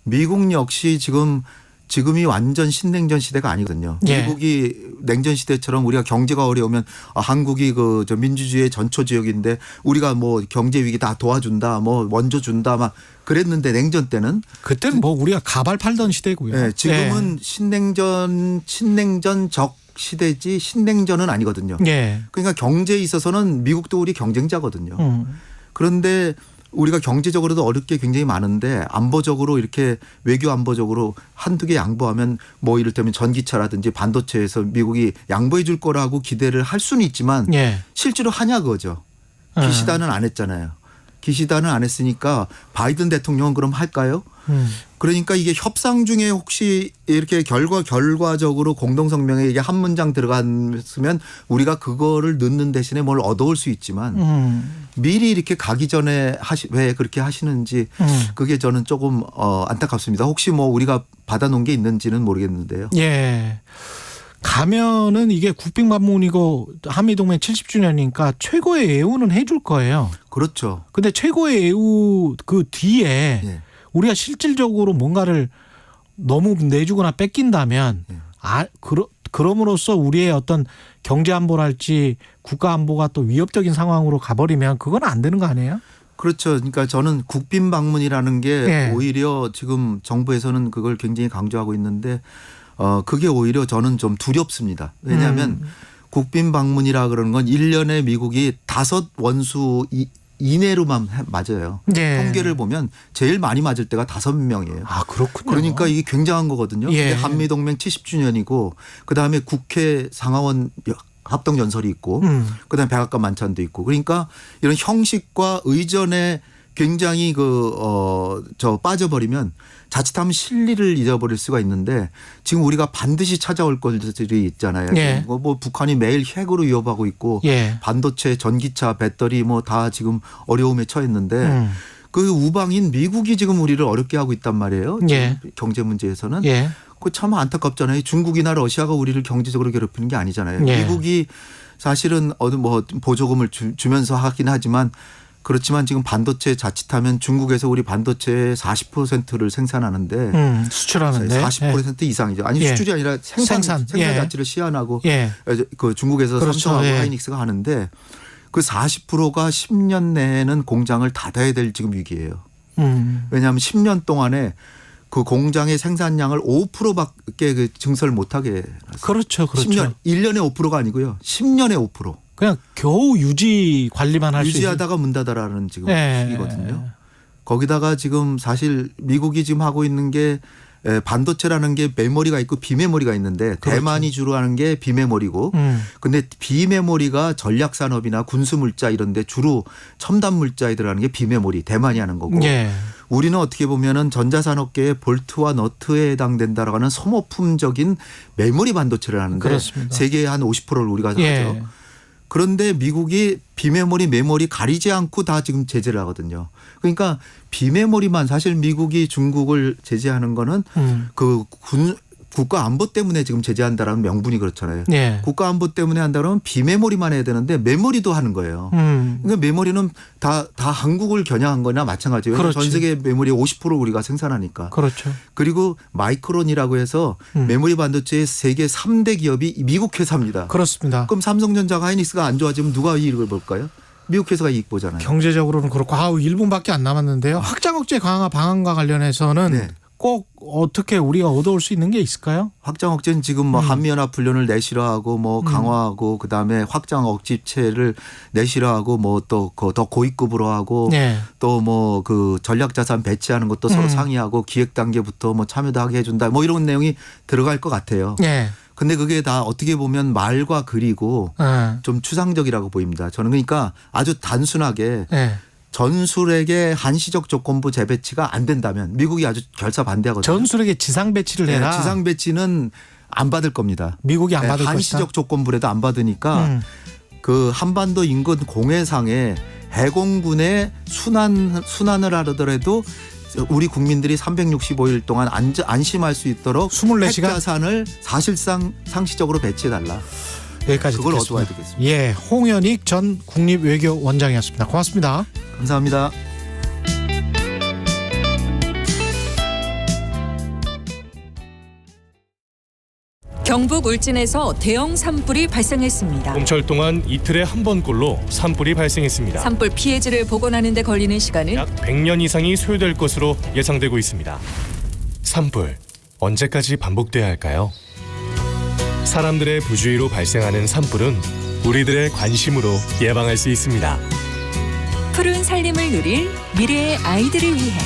미국 역시 지금이 완전 신냉전 시대가 아니거든요. 예. 미국이 냉전 시대처럼 우리가 경제가 어려우면 한국이 저 민주주의의 전초 지역인데 우리가 뭐 경제 위기 다 도와준다, 뭐 원조 준다 막 그랬는데 냉전 때는 그때는 뭐 우리가 가발 팔던 시대고요. 네, 지금은 신냉전적 시대지 신냉전은 아니거든요. 예. 그러니까 경제에 있어서는 미국도 우리 경쟁자거든요. 그런데 우리가 경제적으로도 어렵게 굉장히 많은데 안보적으로 이렇게 외교 안보적으로 한두 개 양보하면 뭐 이를테면 전기차라든지 반도체에서 미국이 양보해 줄 거라고 기대를 할 수는 있지만 예. 실제로 하냐 그거죠. 기시다는 안 했잖아요. 기시다는 안 했으니까 바이든 대통령은 그럼 할까요? 그러니까 이게 협상 중에 혹시 이렇게 결과적으로 공동성명에 이게 한 문장 들어갔으면 우리가 그거를 넣는 대신에 뭘 얻어올 수 있지만 미리 이렇게 가기 전에 왜 그렇게 하시는지 그게 저는 조금 안타깝습니다. 혹시 뭐 우리가 받아놓은 게 있는지는 모르겠는데요. 예. 가면은 이게 국빈방문이고 한미동맹 70주년이니까 최고의 예우는 해줄 거예요. 그렇죠. 근데 최고의 예우 그 뒤에 예. 우리가 실질적으로 뭔가를 너무 내주거나 뺏긴다면 그럼으로써 우리의 어떤 경제 안보랄지 국가 안보가 또 위협적인 상황으로 가버리면 그건 안 되는 거 아니에요? 그렇죠. 그러니까 저는 국빈 방문이라는 게 예. 오히려 지금 정부에서는 그걸 굉장히 강조하고 있는데 그게 오히려 저는 좀 두렵습니다. 왜냐하면 국빈 방문이라 그러는 건 1년에 미국이 5 원수 이내로만 맞아요. 예. 통계를 보면 제일 많이 맞을 때가 5명이에요. 아, 그렇군요. 그러니까 이게 굉장한 거거든요. 예. 한미동맹 70주년이고 그다음에 국회 상하원 합동연설이 있고 그다음에 백악관 만찬도 있고 그러니까 이런 형식과 의전에 굉장히 빠져버리면 자칫하면 실리를 잊어버릴 수가 있는데 지금 우리가 반드시 찾아올 것들이 있잖아요. 예. 뭐 북한이 매일 핵으로 위협하고 있고 예. 반도체, 전기차, 배터리 뭐 다 지금 어려움에 처했는데 그 우방인 미국이 지금 우리를 어렵게 하고 있단 말이에요. 예. 경제 문제에서는. 예. 그 참 안타깝잖아요. 중국이나 러시아가 우리를 경제적으로 괴롭히는 게 아니잖아요. 예. 미국이 사실은 뭐 보조금을 주면서 하긴 하지만 그렇지만 지금 반도체 자칫하면 중국에서 우리 반도체의 40%를 생산하는데 수출하는데 40% 이상이죠. 아니 예. 수출이 아니라 생산 예. 자체를 시한하고 예. 그 중국에서 그렇죠. 삼성하고 예. 하이닉스가 하는데 그 40%가 10년 내에는 공장을 닫아야 될 지금 위기예요. 왜냐하면 10년 동안에 그 공장의 생산량을 5%밖에 그 증설 못하게 해놨어요. 그렇죠. 10년, 1년에 5%가 아니고요. 10년에 5%. 그냥 겨우 유지 관리만 할 수 있는. 유지하다가 문 닫아라는 지금 예. 시기거든요. 거기다가 지금 사실 미국이 지금 하고 있는 게 반도체라는 게 메모리가 있고 비메모리가 있는데 그렇죠. 대만이 주로 하는 게 비메모리고 근데 비메모리가 전략산업이나 군수물자 이런 데 주로 첨단물자에 들어가는 게 비메모리 대만이 하는 거고 예. 우리는 어떻게 보면은 전자산업계의 볼트와 너트에 해당된다라고 하는 소모품적인 메모리 반도체를 하는데 그렇습니다. 세계의 한 50%를 우리가 예. 하죠. 그런데 미국이 비메모리, 메모리 가리지 않고 다 지금 제재를 하거든요. 그러니까 비메모리만 사실 미국이 중국을 제재하는 거는 국가 안보 때문에 지금 제재한다라는 명분이 그렇잖아요. 예. 국가 안보 때문에 한다면 비메모리만 해야 되는데 메모리도 하는 거예요. 그러니까 메모리는 다 한국을 겨냥한 거나 마찬가지예요. 그렇지. 전 세계 메모리 50% 우리가 생산하니까. 그렇죠. 그리고 마이크론이라고 해서 메모리 반도체의 세계 3대 기업이 미국 회사입니다. 그렇습니다. 그럼 삼성전자가 하이닉스가 안 좋아지면 누가 이익을 볼까요? 미국 회사가 이익 보잖아요. 경제적으로는 그렇고 1분밖에 안 남았는데요. 확장 억제 강화 방안과 관련해서는 네. 꼭 어떻게 우리가 얻어올 수 있는 게 있을까요? 확장 억제는 지금 뭐 한미연합 훈련을 내실화하고 뭐 강화하고 그다음에 확장 억지체를 내실화하고 뭐 또 더 고위급으로 하고 네. 또 뭐 그 전략 자산 배치하는 것도 서로 상의하고 기획 단계부터 뭐 참여도 하게 해준다 뭐 이런 내용이 들어갈 것 같아요. 네. 근데 그게 다 어떻게 보면 말과 글이고 좀 추상적이라고 보입니다. 저는 그러니까 아주 단순하게 네. 전술에게 한시적 조건부 재배치가 안 된다면 미국이 아주 결사 반대하거든요. 전술에게 지상 배치를 해라. 네, 지상 배치는 안 받을 겁니다. 미국이 안 받을 것이다. 한시적 조건부라도 안 받으니까 그 한반도 인근 공해상에 해공군의 순환을 하더라도 우리 국민들이 365일 동안 안심할 수 있도록 24시간? 핵자산을 사실상 상시적으로 배치해달라. 여기까지 그걸 듣겠습니다. 얻어와야 되겠습니다. 예, 홍현익 전 국립외교원장이었습니다. 고맙습니다. 감사합니다. 경북 울진에서 대형 산불이 발생했습니다. 봄철 동안 이틀에 한 번꼴로 산불이 발생했습니다. 산불 피해지를 복원하는 데 걸리는 시간은 약 100년 이상이 소요될 것으로 예상되고 있습니다. 산불, 언제까지 반복돼야 할까요? 사람들의 부주의로 발생하는 산불은 우리들의 관심으로 예방할 수 있습니다. 푸른 살림을 누릴 미래의 아이들을 위해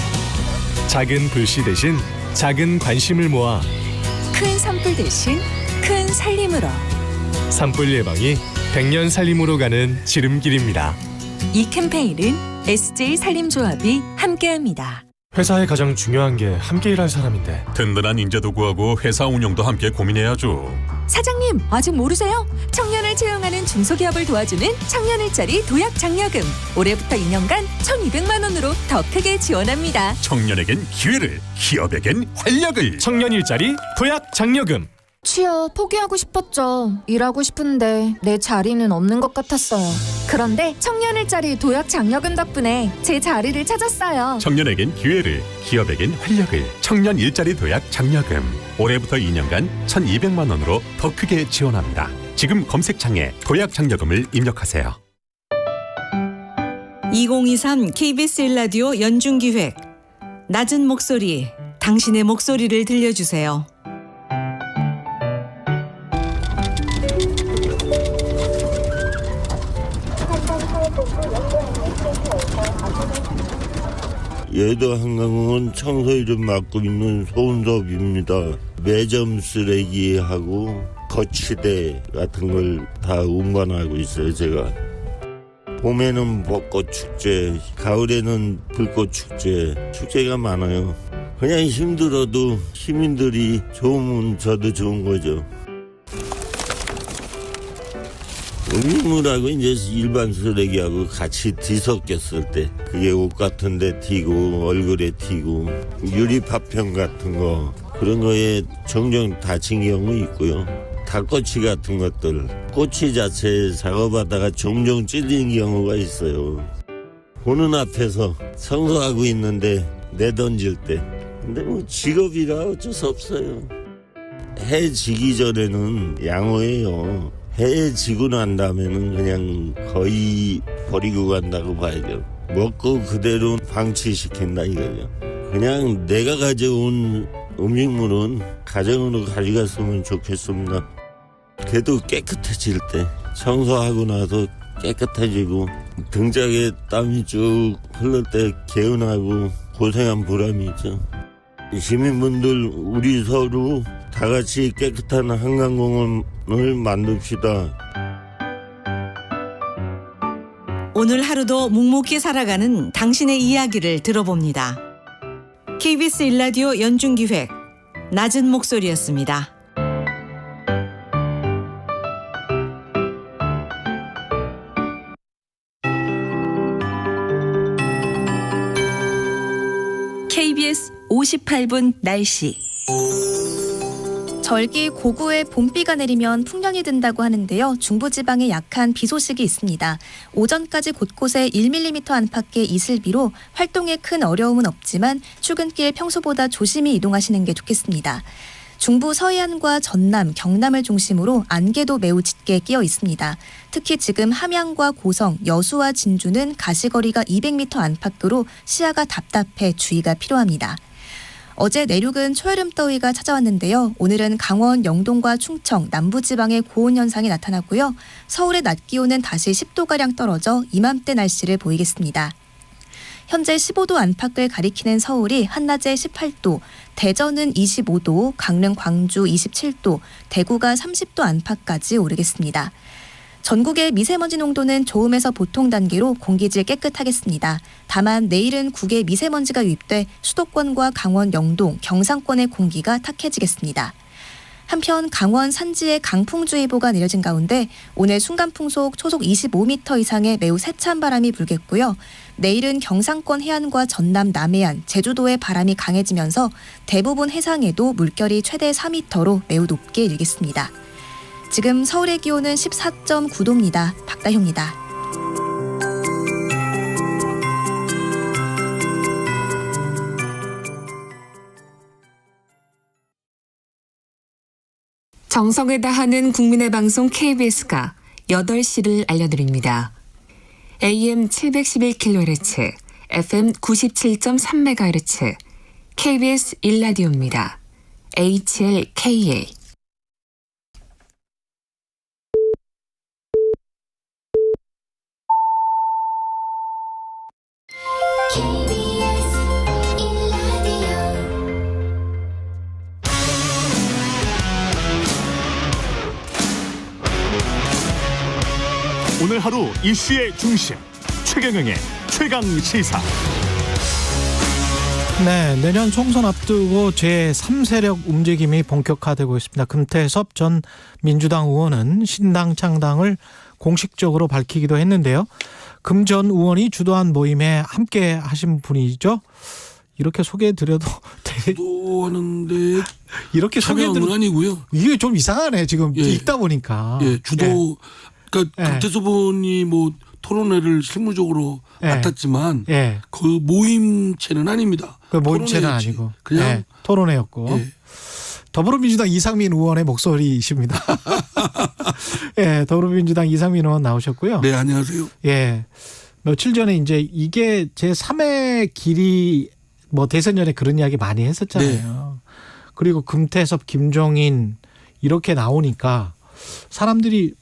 작은 불씨 대신 작은 관심을 모아 큰 산불 대신 큰 살림으로 산불 예방이 100년 살림으로 가는 지름길입니다. 이 캠페인은 SJ 산림조합이 함께합니다. 회사에 가장 중요한 게 함께 일할 사람인데 든든한 인재도 구하고 회사 운영도 함께 고민해야죠. 사장님, 아직 모르세요? 청년을 채용하는 중소기업을 도와주는 청년일자리 도약 장려금. 올해부터 2년간 1,200만 원으로 더 크게 지원합니다. 청년에겐 기회를, 기업에겐 활력을. 청년 일자리 도약 장려금. 취업 포기하고 싶었죠. 일하고 싶은데 내 자리는 없는 것 같았어요. 그런데 청년일자리 도약 장려금 덕분에 제 자리를 찾았어요. 청년에겐 기회를, 기업에겐 활력을. 청년 일자리 도약 장려금. 올해부터 2년간 1,200만 원으로 더 크게 지원합니다. 지금 검색창에 도약 장려금을 입력하세요. 2023 KBS 1라디오 연중기획 낮은 목소리, 당신의 목소리를 들려주세요. 여의도 한강공원 청소일을 맡고 있는 소은섭입니다. 매점 쓰레기하고 거치대 같은 걸 다 운반하고 있어요, 제가. 봄에는 벚꽃 축제, 가을에는 불꽃 축제, 축제가 많아요. 그냥 힘들어도 시민들이 좋으면 저도 좋은 거죠. 음식물하고 이제 일반 쓰레기하고 같이 뒤섞였을 때 그게 옷 같은 데 튀고 얼굴에 튀고 유리 파편 같은 거 그런 거에 종종 다친 경우 있고요. 닭꼬치 같은 것들 꼬치 자체 작업하다가 종종 찔리는 경우가 있어요. 보는 앞에서 청소하고 있는데 내던질 때. 근데 뭐 직업이라 어쩔 수 없어요. 해 지기 전에는 양호해요. 해에 지고 난 다음에는 그냥 거의 버리고 간다고 봐야죠. 먹고 그대로 방치시킨다 이거죠. 그냥 내가 가져온 음식물은 가정으로 가져갔으면 좋겠습니다. 그래도 깨끗해질 때 청소하고 나서 깨끗해지고 등짝에 땀이 쭉 흘릴 때 개운하고 고생한 보람이 있죠. 시민분들 우리 서로 다 같이 깨끗한 한강공원을 만듭시다. 오늘 하루도 묵묵히 살아가는 당신의 이야기를 들어봅니다. KBS 1라디오 연중기획 낮은 목소리였습니다. KBS 58분 날씨. 절기 고구에 봄비가 내리면 풍년이 든다고 하는데요. 중부지방에 약한 비 소식이 있습니다. 오전까지 곳곳에 1mm 안팎의 이슬비로 활동에 큰 어려움은 없지만 출근길 평소보다 조심히 이동하시는 게 좋겠습니다. 중부 서해안과 전남, 경남을 중심으로 안개도 매우 짙게 끼어 있습니다. 특히 지금 함양과 고성, 여수와 진주는 가시거리가 200m 안팎으로 시야가 답답해 주의가 필요합니다. 어제 내륙은 초여름 더위가 찾아왔는데요. 오늘은 강원, 영동과 충청, 남부지방에 고온 현상이 나타났고요. 서울의 낮 기온은 다시 10도가량 떨어져 이맘때 날씨를 보이겠습니다. 현재 15도 안팎을 가리키는 서울이 한낮에 18도, 대전은 25도, 강릉, 광주 27도, 대구가 30도 안팎까지 오르겠습니다. 전국의 미세먼지 농도는 좋음에서 보통 단계로 공기질 깨끗하겠습니다. 다만 내일은 국외 미세먼지가 유입돼 수도권과 강원, 영동, 경상권의 공기가 탁해지겠습니다. 한편 강원 산지에 강풍주의보가 내려진 가운데 오늘 순간풍속 초속 25m 이상의 매우 세찬 바람이 불겠고요. 내일은 경상권 해안과 전남 남해안, 제주도의 바람이 강해지면서 대부분 해상에도 물결이 최대 4m로 매우 높게 일겠습니다. 지금 서울의 기온은 14.9도입니다. 박다효입니다. 정성을 다하는 국민의 방송 KBS가 8시를 알려드립니다. AM 711kHz, FM 97.3MHz, KBS 1라디오입니다. HLKA 오늘 하루 이슈의 중심 최경영의 최강 시사. 네, 내년 총선 앞두고 제3세력 움직임이 본격화되고 있습니다. 금태섭 전 민주당 의원은 신당 창당을 공식적으로 밝히기도 했는데요. 금 전 의원이 주도한 모임에 함께 하신 분이죠. 이렇게 소개해드려도 주도하는데 이렇게 참여한 건 아니고요. 이게 좀 이상하네 지금 예. 읽다 보니까. 예, 주도 그러니까 금태섭 의원이 뭐 토론회를 실무적으로 맡았지만 그 모임체는 아닙니다. 그 모임체는 토론회였지. 아니고 그냥 토론회였고. 더불어민주당 이상민 의원의 목소리이십니다. 예, 더불어민주당 이상민 의원 나오셨고요. 네, 안녕하세요. 예, 며칠 전에 이제 이게 제3의 길이 뭐 대선 전에 그런 이야기 많이 했었잖아요. 그리고 금태섭, 김종인 이렇게 나오니까 사람들이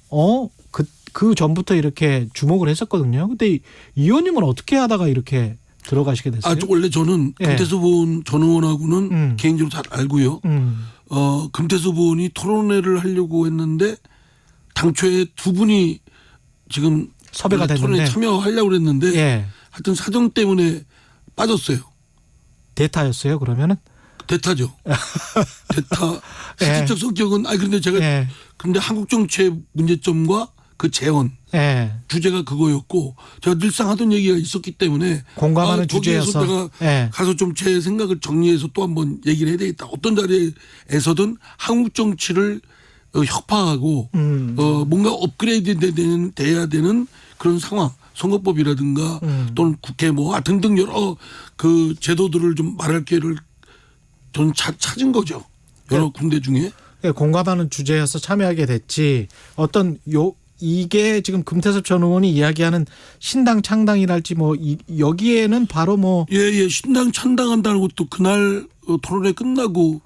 그 전부터 이렇게 주목을 했었거든요. 근데 이 의원님은 어떻게 하다가 이렇게 들어가시게 됐어요? 원래 저는 금태섭 의원 전 의원하고는 개인적으로 잘 알고요. 금태섭 의원이 토론회를 하려고 했는데 당초에 두 분이 지금 섭외가 됐는데 토론회에 참여하려고 했는데 하여튼 사정 때문에 빠졌어요. 대타였어요, 그러면은? 대타죠. 대타. 실질적 성격은 그런데 제가 근데 한국 정치의 문제점과 그 재원 주제가 그거였고 제가 늘상 하던 얘기가 있었기 때문에 공감하는 주제여서 내가 가서 좀 제 생각을 정리해서 또 한번 얘기를 해야 되겠다. 어떤 자리에서든 한국 정치를 혁파하고 뭔가 업그레이드 돼야 되는 그런 상황. 선거법이라든가 또는 국회 뭐 등등 여러 그 제도들을 좀 말할 기회를 저는 찾은 거죠. 여러 군데 중에. 공감하는 주제여서 참여하게 됐지. 이게 지금 금태섭 전 의원이 이야기하는 신당 창당이랄지 뭐 여기에는 바로 뭐 신당 창당한다는 것도 그날 토론회 끝나고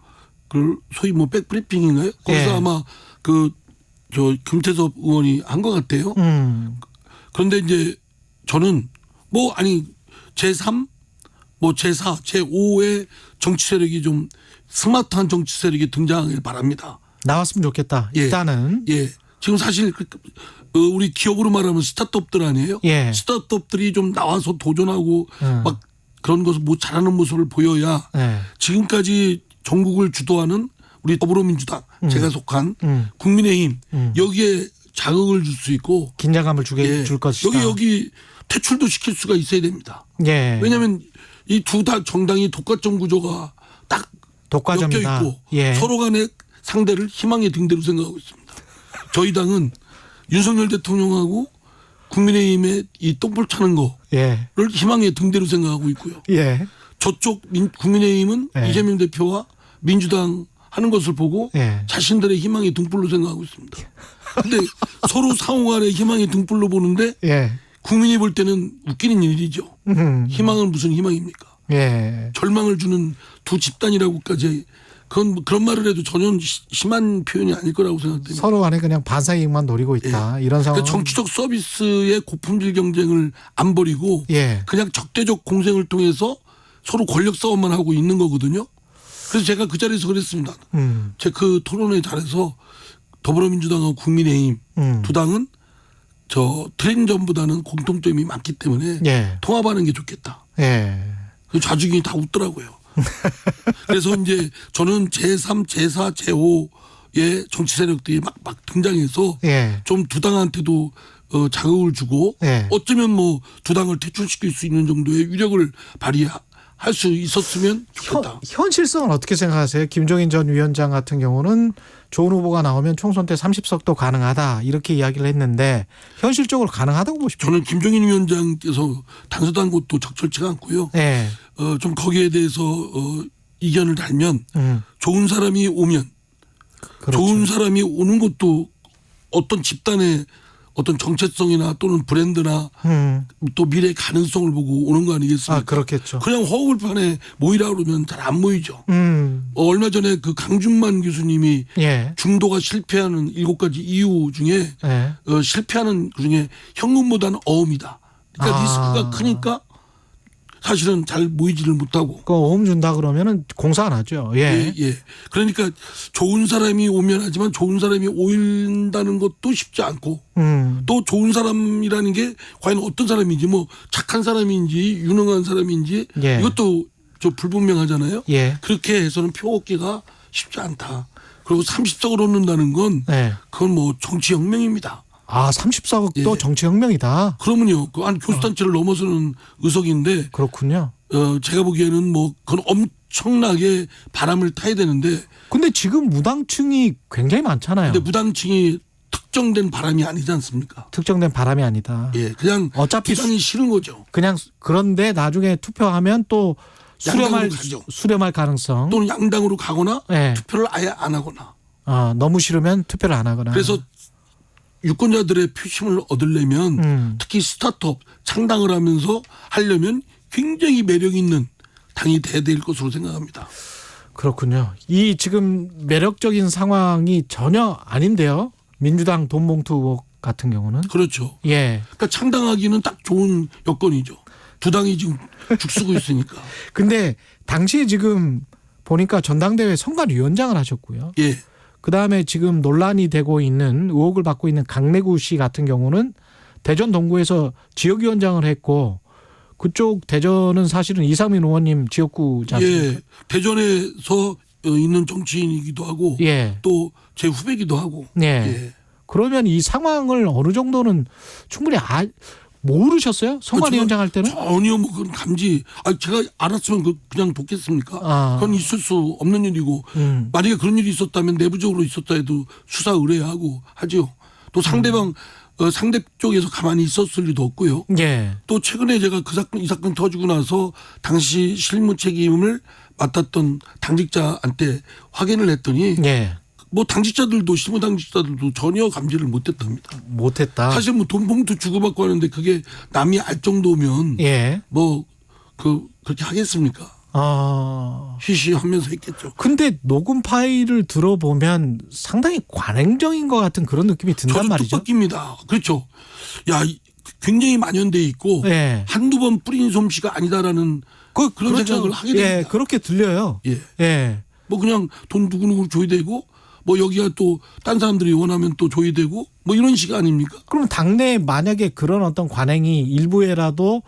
그 소위 뭐 백브리핑인가요? 거기서 아마 저 금태섭 의원이 한 것 같아요. 그런데 이제 저는 제3, 제4, 제5의 정치 세력이 좀 스마트한 정치 세력이 등장하길 바랍니다. 나왔으면 좋겠다. 일단은. 지금 사실 우리 기업으로 말하면 스타트업들 아니에요? 스타트업들이 좀 나와서 도전하고 막 그런 것을 뭐 잘하는 모습을 보여야 지금까지 전국을 주도하는 우리 더불어민주당 제가 속한 국민의힘 여기에 자극을 줄 수 있고 긴장감을 줄 것이다. 여기 퇴출도 시킬 수가 있어야 됩니다. 왜냐하면 이 두 정당이 독과점 구조가 딱 엮여 있고 서로 간의 상대를 희망의 등대로 생각하고 있습니다. 저희 당은 윤석열 대통령하고 국민의힘의 이 똥볼 차는 거를 희망의 등대로 생각하고 있고요. 저쪽 국민의힘은 이재명 대표와 민주당 하는 것을 보고 자신들의 희망의 등불로 생각하고 있습니다. 근데 서로 상호간의 희망의 등불로 보는데 국민이 볼 때는 웃기는 일이죠. 희망은 무슨 희망입니까? 절망을 주는 두 집단이라고까지 그런 말을 해도 전혀 심한 표현이 아닐 거라고 생각됩니다. 서로 간에 그냥 반사이익만 노리고 있다. 이런 상황. 그러니까 정치적 서비스의 고품질 경쟁을 안 벌이고 그냥 적대적 공생을 통해서 서로 권력 싸움만 하고 있는 거거든요. 그래서 제가 그 자리에서 그랬습니다. 제 그 토론회 자리에서 더불어민주당하고 국민의힘 두 당은 트렌전보다는 공통점이 많기 때문에 통합하는 게 좋겠다. 좌중이 다 웃더라고요. 그래서 이제 저는 제3, 제4, 제5의 정치 세력들이 막 등장해서 좀 두 당한테도 자극을 주고 어쩌면 뭐 두 당을 퇴출시킬 수 있는 정도의 위력을 발휘할 수 있었으면 좋겠다. 현실성은 어떻게 생각하세요? 김종인 전 위원장 같은 경우는 좋은 후보가 나오면 총선 때 30석도 가능하다 이렇게 이야기를 했는데 현실적으로 가능하다고 보십니까? 저는 김종인 위원장께서 단서단 것도 적절치가 않고요. 좀 거기에 대해서 이견을 달면 좋은 사람이 오면 좋은 사람이 오는 것도 어떤 집단의 어떤 정체성이나 또는 브랜드나 또 미래 가능성을 보고 오는 거 아니겠습니까? 그렇겠죠. 그냥 허허벌판에 모이라 그러면 잘 안 모이죠. 얼마 전에 그 강준만 교수님이 중도가 실패하는 7가지 이유 중에 실패하는 그 중에 현금보다는 어음이다. 그러니까 리스크가 크니까 사실은 잘 모이지를 못하고. 그 오음 준다 그러면은 공사 안 하죠. 예. 예. 그러니까 좋은 사람이 오면 하지만 좋은 사람이 오인다는 것도 쉽지 않고 또 좋은 사람이라는 게 과연 어떤 사람인지 뭐 착한 사람인지 유능한 사람인지 예. 이것도 저 불분명하잖아요. 예. 그렇게 해서는 표 얻기가 쉽지 않다. 그리고 30석을 얻는다는 건 예. 그건 뭐 정치혁명입니다. 아, 34억도 정치혁명이다. 그러면요. 그 한 교수단체를 넘어서는 의석인데. 그렇군요. 제가 보기에는 뭐 그건 엄청나게 바람을 타야 되는데. 근데 지금 무당층이 굉장히 많잖아요. 근데 무당층이 특정된 바람이 아니지 않습니까? 특정된 바람이 아니다. 예, 그냥 어차피 부당이 싫은 거죠. 그냥 그런데 나중에 투표하면 또 수렴할 가능성. 또는 양당으로 가거나 예. 투표를 아예 안 하거나. 너무 싫으면 투표를 안 하거나. 그래서 유권자들의 표심을 얻으려면 특히 스타트업 창당을 하면서 하려면 굉장히 매력 있는 당이 돼야 될 것으로 생각합니다. 그렇군요. 이 지금 매력적인 상황이 전혀 아닌데요. 민주당 돈봉투 의혹 같은 경우는. 그렇죠. 예. 그러니까 창당하기는 딱 좋은 여건이죠. 두 당이 지금 죽쓰고 있으니까. 근데 당시에 지금 보니까 전당대회 선관위원장을 하셨고요. 예. 그다음에 지금 논란이 되고 있는 의혹을 받고 있는 강내구씨 같은 경우는 대전 동구에서 지역위원장을 했고 그쪽 대전은 사실은 이상민 의원님 지역구지 않습니까? 예. 대전에서 있는 정치인이기도 하고 예. 또 제 후배기도 하고. 예. 예. 그러면 이 상황을 어느 정도는 충분히 모르셨어요? 선관위원장 할 때는? 전혀 뭐 그런 감지. 제가 알았으면 그냥 돕겠습니까? 그건 있을 수 없는 일이고 만약에 그런 일이 있었다면 내부적으로 있었다 해도 수사 의뢰하고 하죠. 또 상대방 상대 쪽에서 가만히 있었을 리도 없고요. 예. 또 최근에 제가 이 사건 터지고 나서 당시 실무 책임을 맡았던 당직자한테 확인을 했더니 예. 뭐 당직자들도 실무 당직자들도 전혀 감지를 못했답니다. 못했다. 사실 뭐 돈 봉투 주고받고 하는데 그게 남이 알 정도면 예. 뭐 그렇게 하겠습니까? 희시하면서 했겠죠. 근데 녹음 파일을 들어보면 상당히 관행적인 것 같은 그런 느낌이 든단 말이죠. 뜻밖입니다. 그렇죠. 야, 굉장히 만연돼 있고 예. 한두 번 뿌린 솜씨가 아니다라는 그런 그렇죠. 생각을 하게 됩니다. 예, 그렇게 들려요. 예. 예. 뭐 그냥 돈 누구누구 줘야 되고 뭐 여기가 또 딴 사람들이 원하면 또 줘야 되고 뭐 이런 식 아닙니까? 그럼 당내에 만약에 그런 어떤 관행이 일부에라도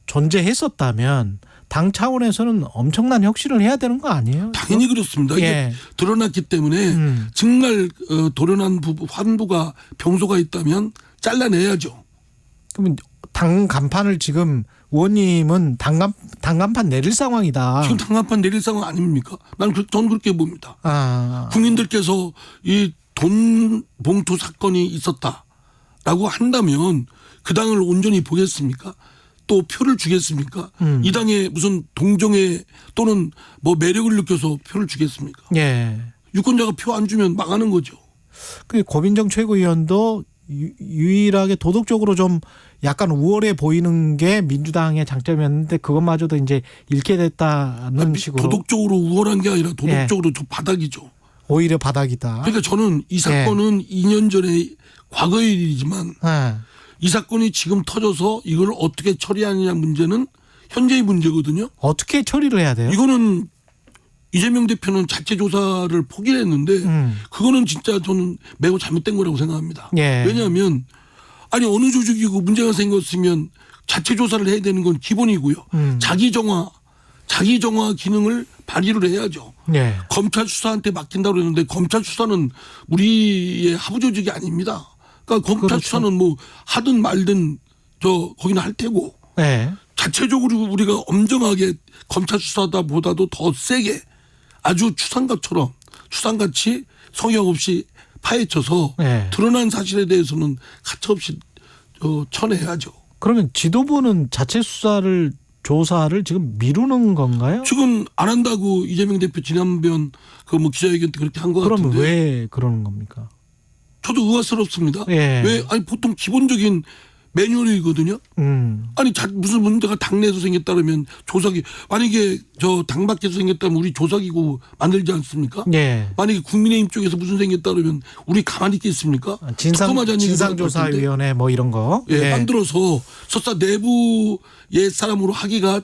존재했었다면 당 차원에서는 엄청난 혁신을 해야 되는 거 아니에요? 당연히 그렇습니다. 이게 예. 드러났기 때문에 정말 도련한 환부가 병소가 있다면 잘라내야죠. 그러면 당 간판을 지금 의원님은 당 간판 내릴 상황이다. 지금 당 간판 내릴 상황 아닙니까? 전 그렇게 봅니다. 국민들께서 이 돈 봉투 사건이 있었다라고 한다면 그 당을 온전히 보겠습니까? 또 표를 주겠습니까? 이 당에 무슨 동정에 또는 뭐 매력을 느껴서 표를 주겠습니까? 예. 유권자가 표 안 주면 망하는 거죠. 그 고민정 최고위원도 유일하게 도덕적으로 좀 약간 우월해 보이는 게 민주당의 장점이었는데 그것마저도 이제 잃게 됐다는 식으로. 도덕적으로 우월한 게 아니라 도덕적으로 좀 바닥이죠. 오히려 바닥이다. 그러니까 저는 이 사건은 2년 전에 과거의 일이지만 이 사건이 지금 터져서 이걸 어떻게 처리하느냐 문제는 현재의 문제거든요. 어떻게 처리를 해야 돼요? 이거는 이재명 대표는 자체 조사를 포기했는데 그거는 진짜 저는 매우 잘못된 거라고 생각합니다. 예. 왜냐하면 아니 어느 조직이고 문제가 생겼으면 자체 조사를 해야 되는 건 기본이고요. 자기 정화 기능을 발휘를 해야죠. 예. 검찰 수사한테 맡긴다고 그러는데 검찰 수사는 우리의 하부 조직이 아닙니다. 그러니까 검찰 그렇죠. 수사는 뭐 하든 말든 거기는 할 테고 예. 자체적으로 우리가 엄정하게 검찰 수사보다도 더 세게 아주 추상같이 성역 없이 파헤쳐서 드러난 사실에 대해서는 가차없이 쳐내야죠. 그러면 지도부는 자체 조사를 지금 미루는 건가요? 지금 안 한다고 이재명 대표 지난번 뭐 기자회견 때 그렇게 한 것 같은데. 그러면 왜 그러는 겁니까? 저도 의아스럽습니다. 예. 왜 보통 기본적인 매뉴얼이거든요. 아니 무슨 문제가 당내에서 생겼다 그러면 조사기 만약에 당 밖에서 생겼다면 우리 조사기구 만들지 않습니까? 예. 만약에 국민의힘 쪽에서 무슨 생겼다 그러면 우리 가만히 있겠습니까? 진상조사위원회 뭐 이런 거 만들어서 설사 내부의 사람으로 하기가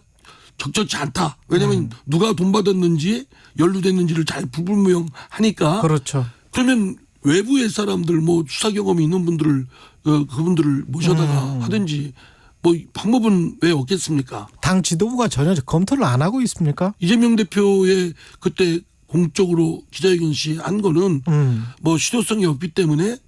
적절치 않다. 왜냐하면 누가 돈 받았는지 연루됐는지를 잘 불분명하니까. 그렇죠. 그러면 외부의 사람들 뭐 수사 경험이 있는 분들을 그분들을 모셔다가 하든지 뭐 방법은 왜 없겠습니까? 당 지도부가 전혀 검토를 안 하고 있습니까? 이재명 대표의 그때 공적으로 기자회견 시 한 거는 뭐 실효성이 없기 때문에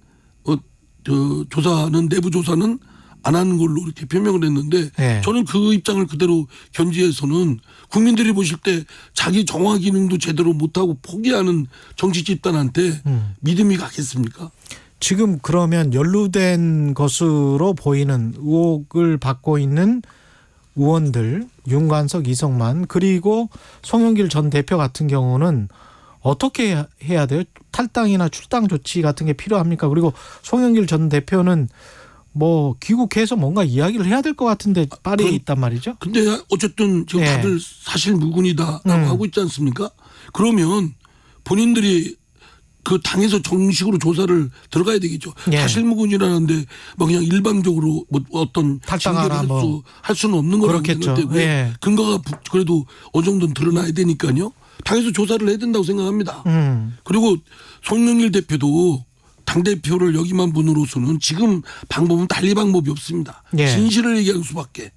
조사는 내부 조사는 안 하는 걸로 이렇게 표명을 했는데 네. 저는 그 입장을 그대로 견지해서는 국민들이 보실 때 자기 정화 기능도 제대로 못하고 포기하는 정치 집단한테 믿음이 가겠습니까? 지금 그러면 연루된 것으로 보이는 의혹을 받고 있는 의원들 윤관석, 이성만 그리고 송영길 전 대표 같은 경우는 어떻게 해야 돼요? 탈당이나 출당 조치 같은 게 필요합니까? 그리고 송영길 전 대표는 뭐 귀국해서 뭔가 이야기를 해야 될 것 같은데 파리에 있단 말이죠. 근데 어쨌든 지금 네. 다들 사실 무근이다라고 하고 있지 않습니까? 그러면 본인들이 그 당에서 정식으로 조사를 들어가야 되겠죠. 네. 사실무근이라는데 뭐 그냥 일방적으로 뭐 어떤 탈당하라 징계를 할 수는 없는 거라고 그렇겠죠. 생각되고요. 네. 근거가 그래도 어느 정도는 드러나야 되니까요. 당에서 조사를 해야 된다고 생각합니다. 그리고 송영길 대표도 당대표를 역임한 분으로서는 지금 방법은 달리 방법이 없습니다. 예. 진실을 얘기할 수밖에.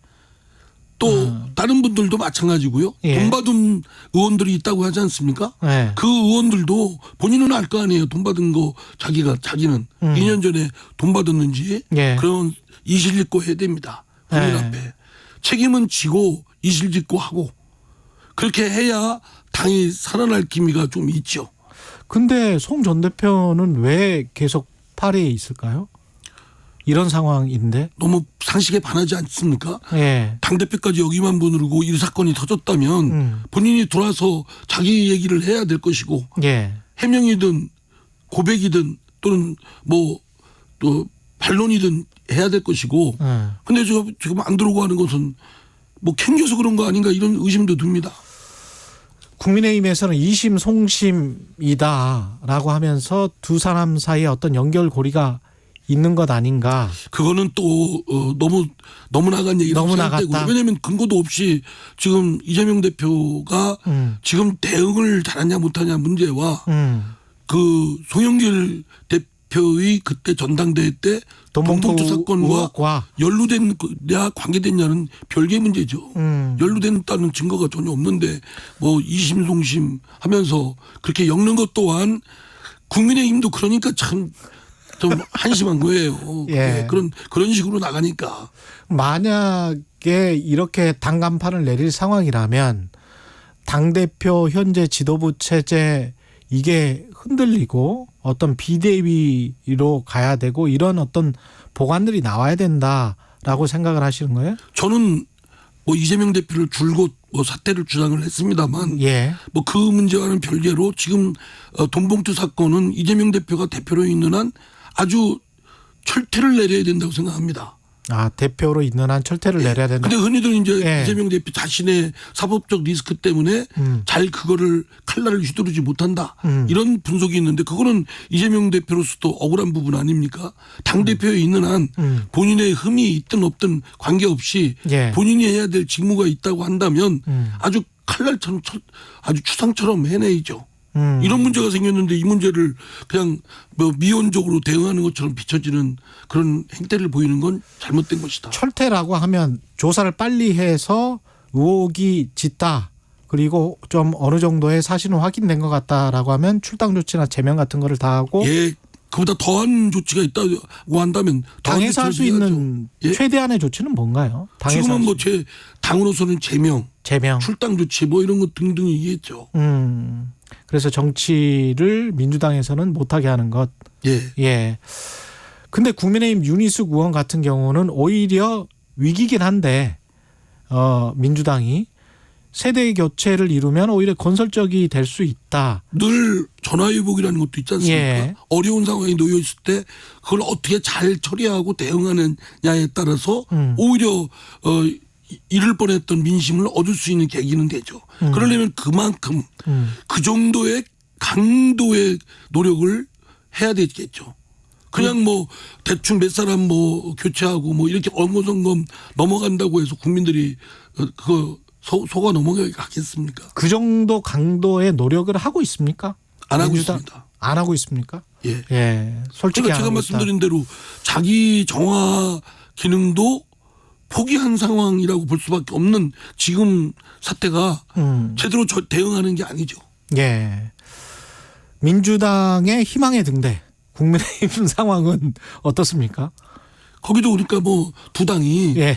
또 다른 분들도 마찬가지고요. 예. 돈 받은 의원들이 있다고 하지 않습니까? 예. 그 의원들도 본인은 알 거 아니에요. 돈 받은 거 자기는 2년 전에 돈 받았는지 예. 그런 이실직고 해야 됩니다. 국민 예. 앞에. 책임은 지고 이실직고 하고 그렇게 해야 당이 살아날 기미가 좀 있죠. 근데 송 전 대표는 왜 계속 파리에 있을까요? 이런 상황인데. 너무 상식에 반하지 않습니까? 예. 당대표까지 여기만 분으로 이 사건이 터졌다면 본인이 돌아서 자기 얘기를 해야 될 것이고 예. 해명이든 고백이든 또는 뭐 또 반론이든 해야 될 것이고 근데 지금 안 들어오고 하는 것은 뭐 캥겨서 그런 거 아닌가 이런 의심도 듭니다. 국민의힘에서는 2심 송심이다라고 하면서 두 사람 사이에 어떤 연결고리가 있는 것 아닌가. 그거는 또 너무 나간 얘기라고 생각되고 왜냐하면 근거도 없이 지금 이재명 대표가 지금 대응을 잘하냐 못하냐 문제와 그 송영길 대표의 그때 전당대회 때 돈봉투 사건과 연루됐냐 관계됐냐는 별개의 문제죠. 연루됐다는 증거가 전혀 없는데 뭐 이심 송심 하면서 그렇게 엮는 것 또한 국민의힘도 그러니까 참 좀 한심한 거예요. 예. 그런 식으로 나가니까. 만약에 이렇게 단간판을 내릴 상황이라면 당대표 현재 지도부 체제 이게 흔들리고 어떤 비대위로 가야 되고 이런 어떤 보관들이 나와야 된다라고 생각을 하시는 거예요? 저는 뭐 이재명 대표를 줄곧 뭐 사퇴를 주장을 했습니다만 예. 뭐 그 문제와는 별개로 지금 돈봉투 사건은 이재명 대표가 대표로 있는 한 아주 철퇴를 내려야 된다고 생각합니다. 아, 대표로 있는 한 철퇴를 내려야 된다. 근데 흔히들 이제 이재명 대표 자신의 사법적 리스크 때문에 잘 그거를 칼날을 휘두르지 못한다. 이런 분석이 있는데 그거는 이재명 대표로서도 억울한 부분 아닙니까? 당대표에 있는 한 본인의 흠이 있든 없든 관계없이 본인이 해야 될 직무가 있다고 한다면 아주 칼날처럼 아주 추상처럼 해내야죠. 이런 문제가 생겼는데 이 문제를 그냥 뭐 미온적으로 대응하는 것처럼 비춰지는 그런 행태를 보이는 건 잘못된 것이다. 철퇴라고 하면 조사를 빨리 해서 의혹이 짙다. 그리고 좀 어느 정도의 사실은 확인된 것 같다라고 하면 출당 조치나 제명 같은 거를 다 하고 예. 그보다 더한 조치가 있다고 한다면 당에서 할 수 있는 최대한의 조치는 뭔가요? 지금은 뭐 제 당으로서는 제명, 출당 조치 뭐 이런 것 등등이 있겠죠. 그래서 정치를 민주당에서는 못하게 하는 것. 예. 근데 국민의힘 윤희숙 의원 같은 경우는 오히려 위기긴 한데 민주당이 세대 교체를 이루면 오히려 건설적이 될 수 있다. 늘 전화위복이라는 것도 있지 않습니까? 예. 어려운 상황에 놓여 있을 때 그걸 어떻게 잘 처리하고 대응하느냐에 따라서 오히려 잃을 뻔했던 민심을 얻을 수 있는 계기는 되죠. 그러려면 그만큼 그 정도의 강도의 노력을 해야 되겠죠. 그냥 뭐 대충 몇 사람 뭐 교체하고 뭐 이렇게 엉거성검 넘어간다고 해서 국민들이 그거 속아 넘어가겠습니까? 그 정도 강도의 노력을 하고 있습니까? 안 하고 있습니다. 안 하고 있습니까? 예. 예. 솔직히 제가 말씀드린 대로 자기 정화 기능도 포기한 상황이라고 볼 수밖에 없는 지금 사태가 제대로 대응하는 게 아니죠. 예. 민주당의 희망의 등대 국민의힘 상황은 어떻습니까? 거기도 그러니까 뭐 두 당이 예.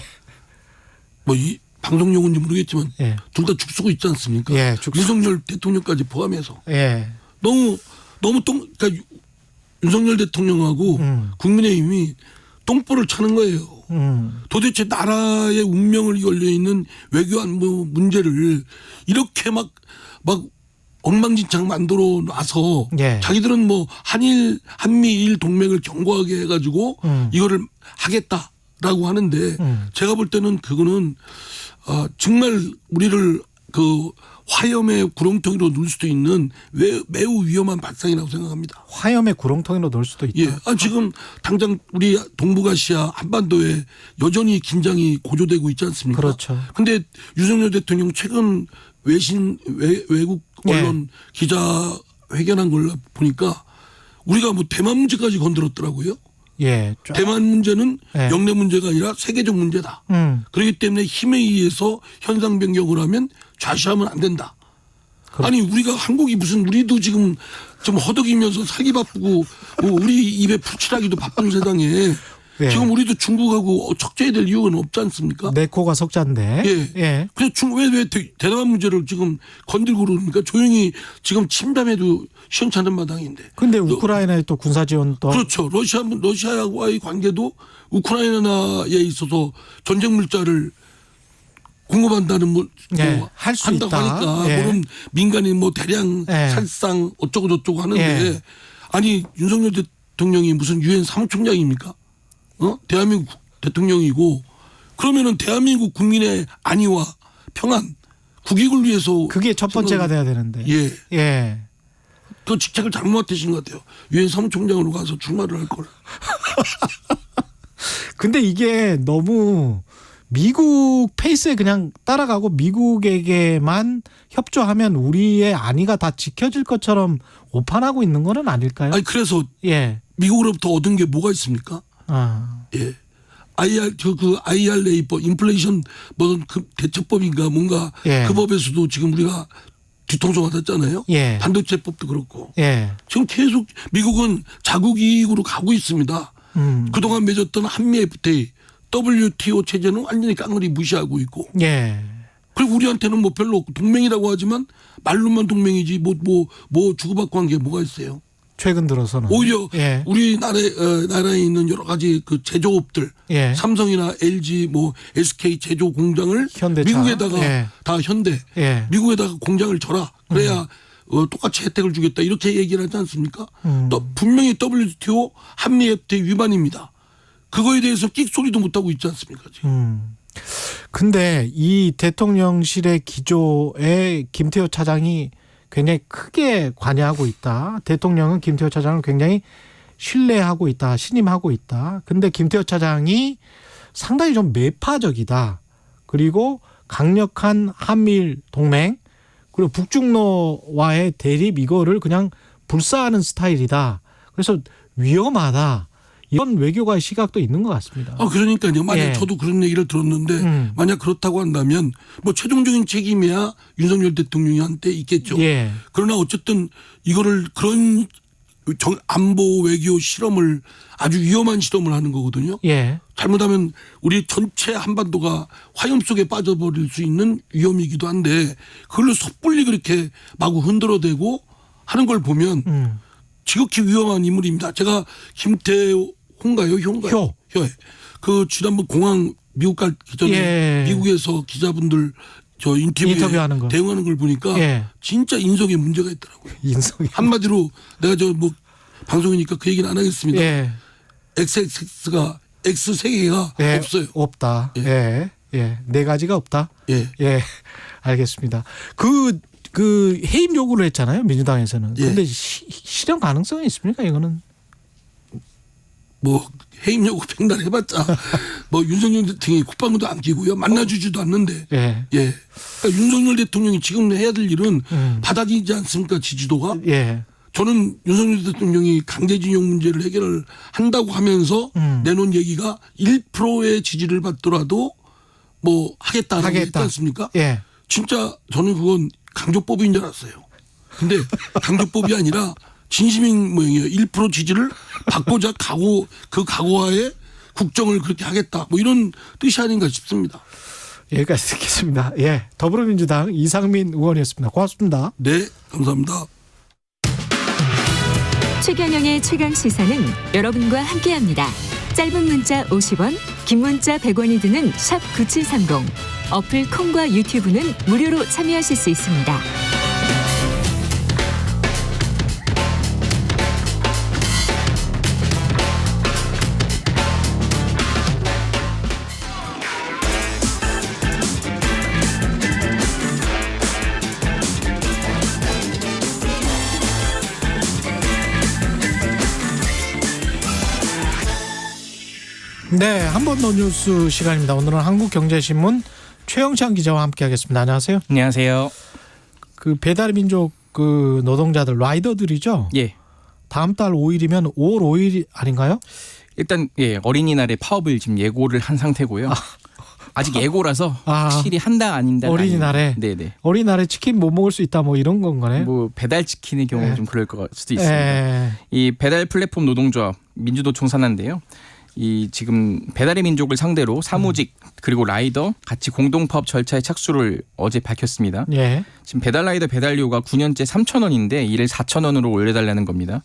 뭐 이 방송용인지 모르겠지만 예. 둘 다 죽쓰고 있지 않습니까? 예, 윤석열 대통령까지 포함해서 예. 너무 그러니까 윤석열 대통령하고 국민의힘이 똥볼을 차는 거예요. 도대체 나라의 운명을 걸려 있는 외교 안보 문제를 이렇게 막 엉망진창 만들어 놔서 예. 자기들은 뭐 한미일 동맹을 견고하게 해가지고 이거를 하겠다라고 하는데 제가 볼 때는 그거는 정말 우리를 그 화염의 구렁텅이로 넣을 수도 있는 매우 위험한 발상이라고 생각합니다. 화염의 구렁텅이로 넣을 수도 있다. 예. 지금 당장 우리 동북아시아 한반도에 여전히 긴장이 고조되고 있지 않습니까? 그렇죠. 근데 윤석열 대통령 최근 외국 언론 기자 회견한 걸 보니까 우리가 뭐 대만 문제까지 건드렸더라고요. 예. 대만 문제는 영내 문제가 아니라 세계적 문제다. 그렇기 때문에 힘에 의해서 현상 변경을 하면 좌시하면 안 된다. 아니 우리가 한국이 무슨 우리도 지금 좀 허덕이면서 살기 바쁘고 우리 입에 풀칠하기도 바쁜 세상에 지금 우리도 중국하고 척져야 될 이유는 없지 않습니까? 내 코가 석자인데. 예. 그래서 왜 대담한 문제를 지금 건들고 그러니까 조용히 지금 침담해도 시원찮은 마당인데. 근데 우크라이나에 또 군사 지원도. 그렇죠. 러시아와의 관계도 우크라이나에 있어서 전쟁 물자를 공급한다는 할 수 한다고 있다. 하니까 물론 민간인 뭐 대량 살상 어쩌고 저쩌고 하는데 아니 윤석열 대통령이 무슨 유엔 사무총장입니까? 대한민국 대통령이고 그러면은 대한민국 국민의 안위와 평안 국익을 위해서 그게 첫 번째가 돼야 되는데. 예. 그 직책을 잘못 맡으신 것 같아요. 유엔 사무총장으로 가서 출마를 할 걸. 근데 이게 너무 미국 페이스에 그냥 따라가고 미국에게만 협조하면 우리의 안위가 다 지켜질 것처럼 오판하고 있는 거는 아닐까요? 아니 그래서 미국으로부터 얻은 게 뭐가 있습니까? 예. IRA 인플레이션 그 대처법인가 뭔가 그 법에서도 지금 우리가 뒤통수 맞았잖아요. 반도체법도 그렇고. 지금 계속 미국은 자국 이익으로 가고 있습니다. 그동안 맺었던 한미 FTA, WTO 체제는 완전히 깡그리 무시하고 있고. 그리고 우리한테는 뭐 별로 동맹이라고 하지만 말로만 동맹이지 뭐 주고받고 한 게 뭐가 있어요. 최근 들어서는 오히려 우리 나라에 있는 여러 가지 그 제조업들 삼성이나 LG 뭐 SK 제조 공장을 현대차. 미국에다가 다 현대 미국에다가 공장을 줘라 그래야 똑같이 혜택을 주겠다 이렇게 얘기를 하지 않습니까? 또 분명히 WTO 한미 FTA 위반입니다. 그거에 대해서 끽소리도 못하고 있지 않습니까? 지금. 근데 이 대통령실의 기조에 김태호 차장이 굉장히 크게 관여하고 있다. 대통령은 김태호 차장을 굉장히 신뢰하고 있다. 신임하고 있다. 근데 김태호 차장이 상당히 좀 매파적이다. 그리고 강력한 한미일 동맹 그리고 북중로와의 대립 이거를 그냥 불사하는 스타일이다. 그래서 위험하다. 이런 외교가의 시각도 있는 것 같습니다. 그러니까요. 만약 저도 그런 얘기를 들었는데 만약 그렇다고 한다면 뭐 최종적인 책임이야 윤석열 대통령한테 있겠죠. 그러나 어쨌든 이거를 그런 안보 외교 실험을 아주 위험한 실험을 하는 거거든요. 잘못하면 우리 전체 한반도가 화염 속에 빠져버릴 수 있는 위험이기도 한데 그걸로 섣불리 그렇게 마구 흔들어대고 하는 걸 보면 지극히 위험한 인물입니다. 제가 김태호인가요? 효인가요? 효. 그 지난번 공항 미국 가기 전에 미국에서 기자분들 저 인터뷰하는 거. 대응하는 걸 보니까 진짜 인성에 문제가 있더라고요. 한마디로 내가 저 뭐 방송이니까 그 얘기는 안 하겠습니다. XX가 X 세 개가 없어요. 없다. 네 가지가 없다. 알겠습니다. 그 해임 요구를 했잖아요. 민주당에서는. 그런데 실현 가능성이 있습니까? 이거는 뭐 해임 여부 팽단해봤자 뭐 윤석열 대통령이 콧방울도 안 끼고요. 만나주지도 않는데. 예. 예. 그러니까 윤석열 대통령이 지금 해야 될 일은 받아들이지 않습니까? 지지도가. 예. 저는 윤석열 대통령이 강제징용 문제를 해결을 한다고 하면서 내놓은 얘기가 1%의 지지를 받더라도 뭐 하겠다라고 했지 않습니까? 예. 진짜 저는 그건 강조법인 줄 알았어요. 근데 강조법이 아니라 진심인 모양이에요. 1% 지지를 받고자 그 각오하에 국정을 그렇게 하겠다. 뭐 이런 뜻이 아닌가 싶습니다. 여기까지 듣겠습니다. 예. 더불어민주당 이상민 의원이었습니다. 고맙습니다. 네, 감사합니다. 최경영의 최강 시사는 여러분과 함께합니다. 짧은 문자 50원, 긴 문자 100원이 드는 샵 9730. 어플 콩과 유튜브는 무료로 참여하실 수 있습니다. 네, 한 번 더 뉴스 시간입니다. 오늘은 한국경제신문 최영찬 기자와 함께하겠습니다. 안녕하세요. 안녕하세요. 그 배달민족 그 노동자들 라이더들이죠. 예. 다음 달 5일이면 5월 5일 아닌가요? 일단 예 어린이날에 파업을 지금 예고를 한 상태고요. 아직 예고라서 확실히 한다 아닌다. 어린이날에. 네네. 어린이날에 치킨 못 먹을 수 있다 뭐 이런 건가요? 뭐 배달 치킨의 경우 좀 그럴 수도 있습니다. 이 배달 플랫폼 노동조합 민주노총 산하인데요. 이 지금 배달의 민족을 상대로 사무직 그리고 라이더 같이 공동파업 절차에 착수를 어제 밝혔습니다. 예. 지금 배달 라이더 배달료가 9년째 3,000원인데 이를 4,000원으로 올려달라는 겁니다.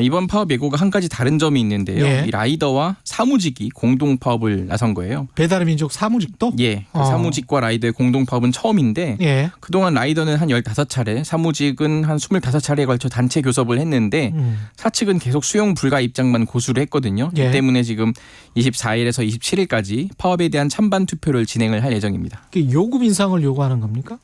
이번 파업 예고가 한 가지 다른 점이 있는데요. 예. 이 라이더와 사무직이 공동 파업을 나선 거예요. 배달의 민족 사무직도? 예. 사무직과 라이더의 공동 파업은 처음인데 예. 그동안 라이더는 한 15차례, 사무직은 한 25차례에 걸쳐 단체 교섭을 했는데 사측은 계속 수용 불가 입장만 고수를 했거든요. 예. 이 때문에 지금 24일에서 27일까지 파업에 대한 찬반 투표를 진행을 할 예정입니다. 요금 인상을 요구하는 겁니까?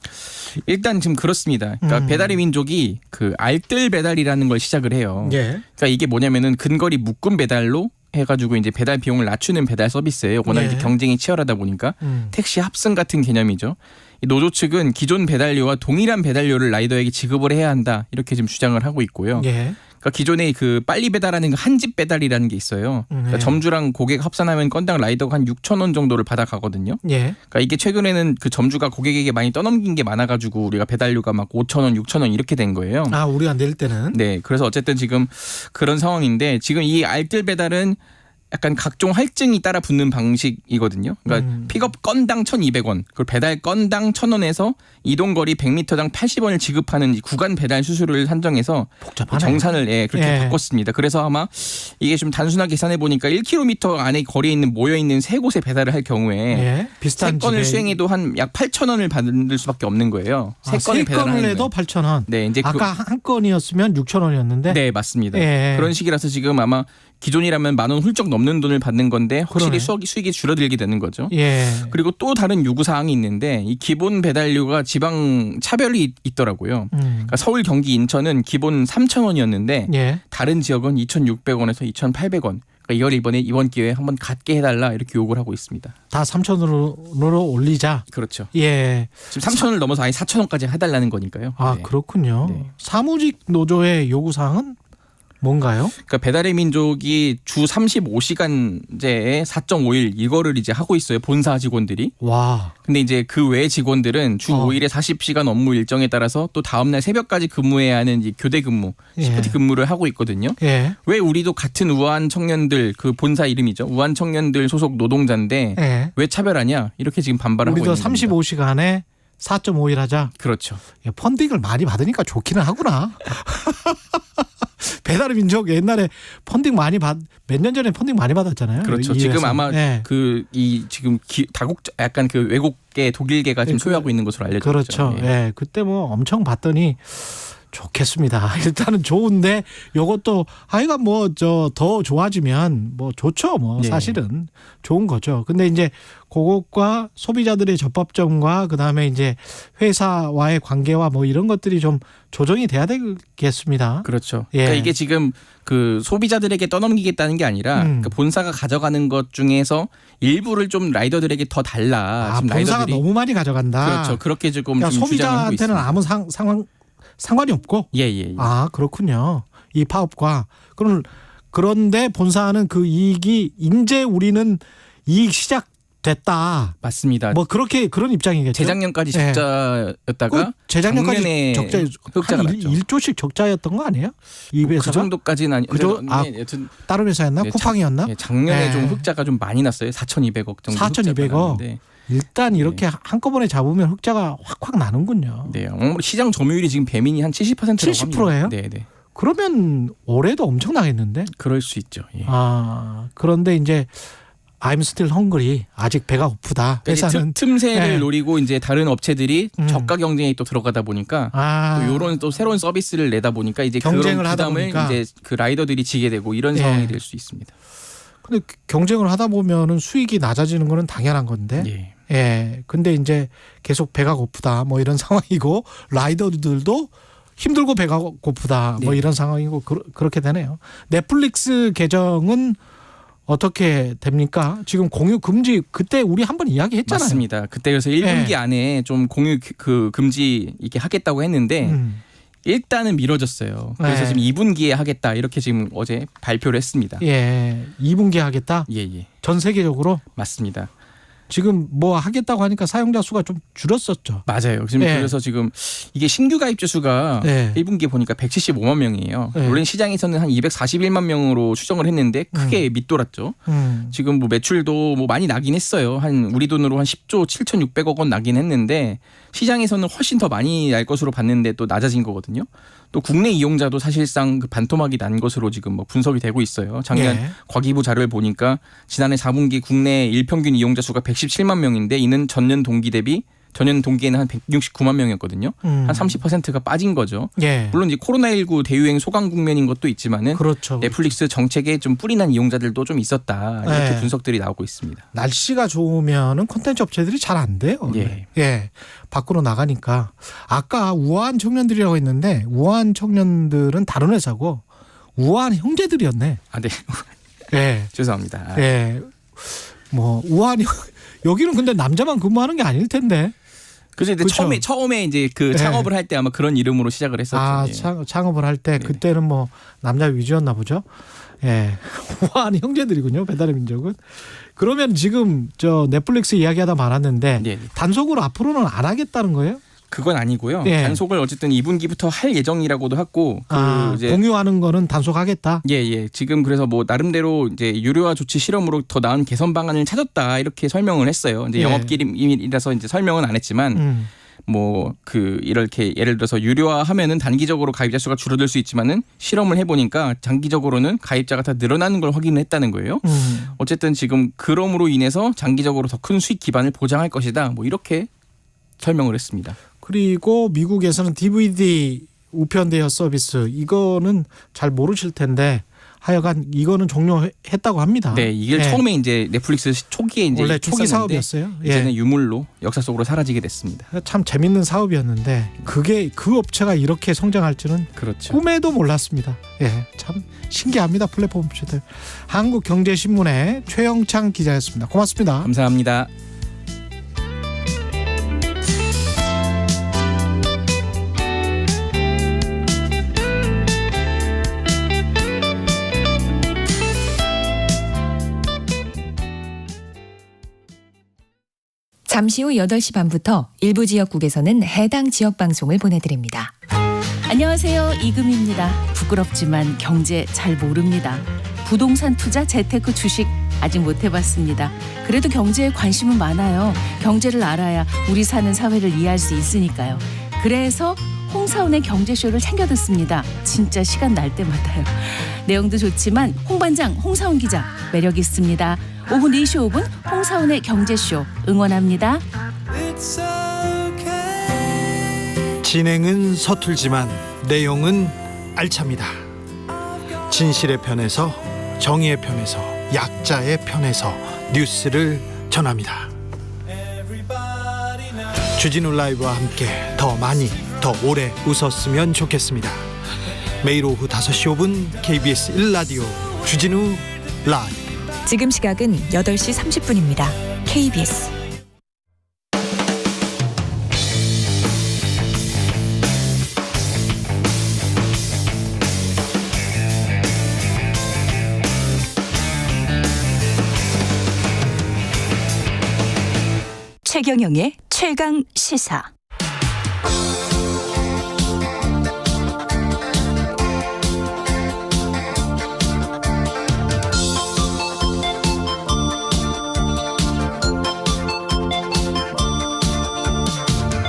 일단 지금 그렇습니다. 그러니까 배달의 민족이 그 알뜰 배달이라는 걸 시작을 해요. 예. 그러니까 이게 뭐냐면은 근거리 묶음 배달로 해가지고 이제 배달 비용을 낮추는 배달 서비스예요. 워낙 이제 경쟁이 치열하다 보니까 택시 합승 같은 개념이죠. 이 노조 측은 기존 배달료와 동일한 배달료를 라이더에게 지급을 해야 한다 이렇게 지금 주장을 하고 있고요. 예. 그러니까 기존에 그 빨리 배달하는 한 집 배달이라는 게 있어요. 그러니까 점주랑 고객 합산하면 건당 라이더가 한 6,000원 정도를 받아가거든요. 예. 그러니까 이게 최근에는 그 점주가 고객에게 많이 떠넘긴 게 많아가지고 우리가 배달료가 막 5,000원, 6,000원 이렇게 된 거예요. 우리가 낼 때는. 네, 그래서 어쨌든 지금 그런 상황인데 지금 이 알뜰 배달은 약간 각종 할증이 따라 붙는 방식이거든요. 그러니까 픽업 건당 1,200원, 그리고 배달 건당 1,000원에서 이동거리 100m당 80원을 지급하는 구간 배달 수수료를 산정해서 복잡하네. 정산을 그렇게 바꿨습니다. 그래서 아마 이게 좀 단순하게 계산해 보니까 1km 안에 거리에 있는 모여 있는 세 곳에 배달을 할 경우에 비슷한 세 건을 집에. 수행해도 한 약 8,000원을 받을 수밖에 없는 거예요. 세 건을 배달하는 해도 8,000원. 네, 이제 아까 한 건이었으면 6,000원이었는데. 네, 맞습니다. 예. 그런 식이라서 지금 아마 기존이라면 10,000원 훌쩍 넘는 돈을 받는 건데 확실히 수익이 줄어들게 되는 거죠. 예. 그리고 또 다른 요구 사항이 있는데 이 기본 배달료가 지방 차별이 있더라고요. 그러니까 서울, 경기, 인천은 기본 3,000원이었는데 다른 지역은 2,600원에서 2,800원. 그러니까 이번 기회에 한번 갖게 해달라 이렇게 요구를 하고 있습니다. 다 3,000원으로 올리자. 그렇죠. 예. 지금 3,000원을 넘어서 아예 4,000원까지 해달라는 거니까요. 그렇군요. 사무직 노조의 요구 사항은 뭔가요? 그러니까 배달의 민족이 주 35시간제에 4.5일 이거를 이제 하고 있어요. 본사 직원들이. 와. 근데 이제 그 외 직원들은 주 5일에 40시간 업무 일정에 따라서 또 다음날 새벽까지 근무해야 하는 이 교대 근무, 시프트 근무를 하고 있거든요. 왜 우리도 같은 우한 청년들 그 본사 이름이죠. 우한 청년들 소속 노동자인데 왜 차별하냐? 이렇게 지금 반발을 하고 있는 겁니다. 우리도 35시간에 4.5일 하자. 그렇죠. 펀딩을 많이 받으니까 좋기는 하구나. 배달의 민족 옛날에 펀딩 많이 몇 년 전에 펀딩 많이 받았잖아요. 그렇죠. 지금 아마 지금 다국적 약간 그 외국계 독일계가 지금 소유하고 있는 것으로 알려져 있죠. 그렇죠. 예. 그때 뭐 엄청 받더니 좋겠습니다. 일단은 좋은데 요것도 하여간 뭐 더 좋아지면 뭐 좋죠. 뭐 사실은 좋은 거죠. 근데 이제 그것과 소비자들의 접합점과 그다음에 이제 회사와의 관계와 뭐 이런 것들이 좀 조정이 돼야 되겠습니다. 그렇죠. 그러니까 이게 지금 그 소비자들에게 떠넘기겠다는 게 아니라 그러니까 본사가 가져가는 것 중에서 일부를 좀 라이더들에게 더 달라. 지금 본사가 라이더들이 너무 많이 가져간다. 그렇죠. 그렇게 조금 좀 소비자한테는 아무 상관이 없고. 예. 아, 그렇군요. 이 파업과 그런데 본사는 그 이익이 이제 우리는 이익 시작됐다. 맞습니다. 뭐 그런 입장이겠죠. 재작년까지 적자였다가 재작년까지 흑자가 났죠. 1조씩 적자였던 거 아니에요? 이 회사가? 그 정도까지는 아니죠. 여튼 다른 회사였나? 쿠팡이었나? 작년에 좀 흑자가 좀 많이 났어요. 4,200억 정도. 4,200억. 일단 이렇게 한꺼번에 잡으면 흑자가 확 나는군요. 네, 시장 점유율이 지금 배민이 한 70%라고 70%예요? 네. 그러면 올해도 엄청 나겠는데? 그럴 수 있죠. 예. 그런데 이제 I'm still hungry. 아직 배가 고프다. 회사는 틈새를 노리고 이제 다른 업체들이 저가 경쟁에 또 들어가다 보니까 또 이런 또 새로운 서비스를 내다 보니까 이제 경쟁을 그런 부담을 이제 그 라이더들이 지게 되고 이런 상황이 될 수 있습니다. 근데 경쟁을 하다 보면은 수익이 낮아지는 거는 당연한 건데. 근데 이제 계속 배가 고프다. 뭐 이런 상황이고 라이더들도 힘들고 배가 고프다. 뭐 이런 상황이고 그렇게 되네요. 넷플릭스 계정은 어떻게 됩니까? 지금 공유 금지 그때 우리 한번 이야기했잖아요. 맞습니다. 그때 그래서 1분기 안에 좀 공유 금지 이렇게 하겠다고 했는데 일단은 미뤄졌어요. 그래서 지금 2분기에 하겠다 이렇게 지금 어제 발표를 했습니다. 2분기에 하겠다? 전 세계적으로? 맞습니다. 지금 뭐 하겠다고 하니까 사용자 수가 좀 줄었었죠. 맞아요. 지금 그래서 지금 이게 신규 가입자 수가 1분기에 보니까 175만 명이에요. 원래 시장에서는 한 241만 명으로 추정을 했는데 크게 밑돌았죠. 지금 뭐 매출도 뭐 많이 나긴 했어요. 한 우리 돈으로 한 10조 7,600억 원 나긴 했는데 시장에서는 훨씬 더 많이 날 것으로 봤는데 또 낮아진 거거든요. 또 국내 이용자도 사실상 그 반토막이 난 것으로 지금 뭐 분석이 되고 있어요. 작년 과기부 자료를 보니까 지난해 4분기 국내 일평균 이용자 수가 117만 명인데 이는 전년 동기에는 한 169만 명이었거든요. 한 30%가 빠진 거죠. 물론 이제 코로나19 대유행 소강 국면인 것도 있지만은 넷플릭스 정책에 좀 뿌리난 이용자들도 좀 있었다. 이렇게 분석들이 나오고 있습니다. 날씨가 좋으면은 콘텐츠 업체들이 잘 안 돼요. 밖으로 나가니까. 아까 우아한 청년들이라고 했는데 우아한 청년들은 다른 회사고 우아한 형제들이었네. 네. 죄송합니다. 뭐 우아한 여기는 근데 남자만 근무하는 게 아닐 텐데. 그래서 이제 처음에 이제 그 창업을 할 때 아마 그런 이름으로 시작을 했었죠. 창업을 할 때 그때는 뭐 남자 위주였나 보죠. 우아한 형제들이군요. 배달의 민족은. 그러면 지금 넷플릭스 이야기하다 말았는데 단속을 앞으로는 안 하겠다는 거예요? 그건 아니고요. 단속을 어쨌든 2분기부터 할 예정이라고도 했고 이제 공유하는 거는 단속하겠다. 지금 그래서 뭐 나름대로 이제 유료화 조치 실험으로 더 나은 개선 방안을 찾았다 이렇게 설명을 했어요. 이제 영업기밀이라서 이제 설명은 안 했지만 뭐 이렇게 예를 들어서 유료화하면은 단기적으로 가입자 수가 줄어들 수 있지만은 실험을 해보니까 장기적으로는 가입자가 다 늘어나는 걸 확인했다는 거예요. 어쨌든 지금 그럼으로 인해서 장기적으로 더 큰 수익 기반을 보장할 것이다. 뭐 이렇게 설명을 했습니다. 그리고 미국에서는 DVD 우편 대여 서비스 이거는 잘 모르실 텐데 하여간 이거는 종료했다고 합니다. 이게 처음에 이제 넷플릭스 초기에 이제 원래 초기 사업이었어요. 이제는 유물로 역사 속으로 사라지게 됐습니다. 참 재밌는 사업이었는데 그 업체가 이렇게 성장할 줄은 꿈에도 몰랐습니다. 참 신기합니다. 플랫폼 업체들. 한국경제신문의 최영창 기자였습니다. 고맙습니다. 감사합니다. 잠시 후 8시 반부터 일부 지역국에서는 해당 지역 방송을 보내드립니다. 안녕하세요. 이금입니다. 부끄럽지만 경제 잘 모릅니다. 부동산 투자, 재테크, 주식 아직 못 해봤습니다. 그래도 경제에 관심은 많아요. 경제를 알아야 우리 사는 사회를 이해할 수 있으니까요. 그래서 홍사훈의 경제쇼를 챙겨 듣습니다. 진짜 시간 날 때마다요. 내용도 좋지만 홍반장, 홍사훈 기자 매력 있습니다. 오후 4시 5분 홍사훈의 경제쇼 응원합니다. 진행은 서툴지만 내용은 알찹니다. 진실의 편에서, 정의의 편에서, 약자의 편에서 뉴스를 전합니다. 주진우 라이브와 함께 더 많이, 더 오래 웃었으면 좋겠습니다. 매일 오후 5시 5분 KBS 1라디오 주진우 라이브. 지금 시각은 8시 30분입니다. KBS 최경영의 최강 시사.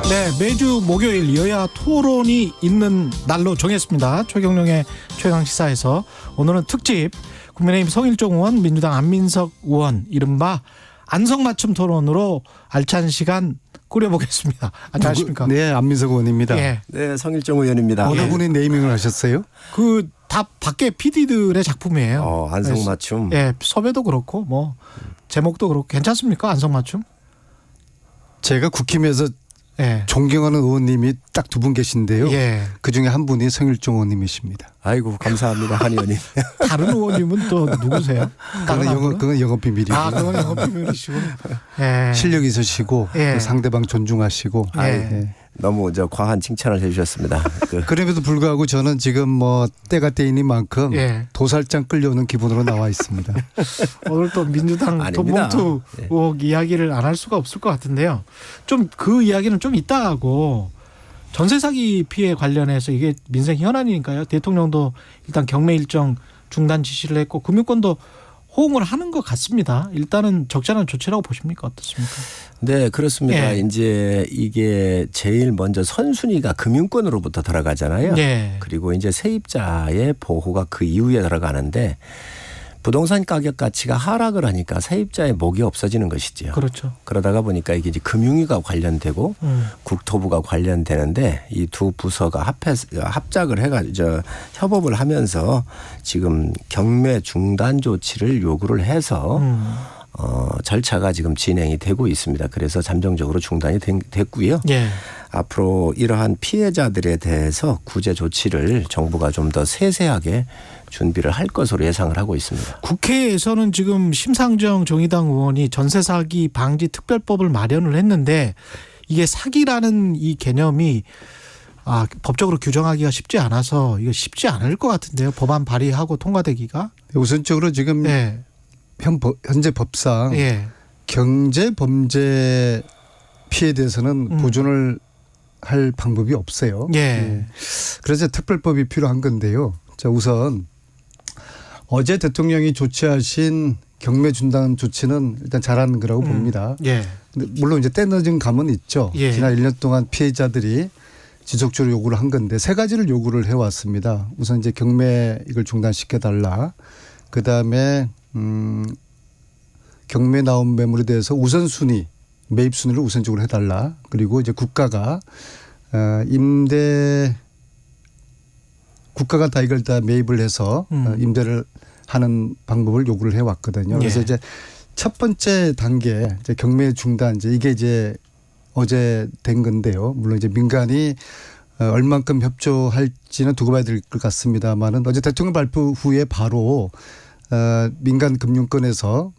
네, 매주 목요일 여야 토론이 있는 날로 정했습니다. 최경영의 최강시사에서 오늘은 특집 국민의힘 성일종 의원, 민주당 안민석 의원 이른바 안성맞춤 토론으로 알찬 시간 꾸려보겠습니다. 안녕하십니까? 네, 안민석 의원입니다. 예. 네, 성일종 의원입니다. 어느 분이 네이밍을 하셨어요? 그 다 밖에 PD들의 작품이에요. 안성맞춤. 예, 섭외도 그렇고 뭐 제목도 그렇고 괜찮습니까? 안성맞춤? 제가 국힘에서 존경하는 의원님이 딱 두 분 계신데요. 그중에 한 분이 성일종 의원님이십니다. 아이고 감사합니다. 한 의원님. 다른 의원님은 또 누구세요? 그건 영업 비밀이고. 그건 영업 비밀이시고. 실력 있으시고 상대방 존중하시고. 너무 과한 칭찬을 해주셨습니다. 그럼에도 불구하고 저는 지금 뭐 때가 때이니만큼 도살장 끌려오는 기분으로 나와 있습니다. 오늘 또 민주당 돈봉투 의혹 이야기를 안 할 수가 없을 것 같은데요. 좀 그 이야기는 좀 이따 하고 전세 사기 피해 관련해서 이게 민생 현안이니까요. 대통령도 일단 경매 일정 중단 지시를 했고 금융권도 호응을 하는 것 같습니다. 일단은 적절한 조치라고 보십니까? 어떻습니까? 네, 그렇습니다. 이제 이게 제일 먼저 선순위가 금융권으로부터 들어가잖아요. 그리고 이제 세입자의 보호가 그 이후에 들어가는데 부동산 가격 가치가 하락을 하니까 세입자의 목이 없어지는 것이지요. 그렇죠. 그러다가 보니까 이게 이제 금융위가 관련되고 국토부가 관련되는데 이 두 부서가 합작을 해가지고 협업을 하면서 지금 경매 중단 조치를 요구를 해서 절차가 지금 진행이 되고 있습니다. 그래서 잠정적으로 중단이 됐고요. 앞으로 이러한 피해자들에 대해서 구제 조치를 정부가 좀 더 세세하게 준비를 할 것으로 예상을 하고 있습니다. 국회에서는 지금 심상정 정의당 의원이 전세 사기 방지 특별법을 마련을 했는데 이게 사기라는 이 개념이 법적으로 규정하기가 쉽지 않아서 이거 쉽지 않을 것 같은데요. 법안 발의하고 통과되기가. 우선적으로 지금 현재 법상 경제 범죄 피해에 대해서는 보존을 할 방법이 없어요. 그래서 특별법이 필요한 건데요. 자, 우선 어제 대통령이 조치하신 경매 중단 조치는 일단 잘하는 거라고 봅니다. 물론 이제 때늦은 감은 있죠. 지난 1년 동안 피해자들이 지속적으로 요구를 한 건데 세 가지를 요구를 해왔습니다. 우선 이제 경매 이걸 중단시켜달라. 그다음에 경매 나온 매물에 대해서 우선순위 매입 순위를 우선적으로 해달라. 그리고 이제 국가가 국가가 다 이걸 다 매입을 해서 임대를 하는 방법을 요구를 해왔거든요. 그래서 이제 첫 번째 단계 이제 경매 중단 이게 이제 어제 된 건데요. 물론 이제 민간이 얼만큼 협조할지는 두고 봐야 될 것 같습니다만은 어제 대통령 발표 후에 바로 민간 금융권에서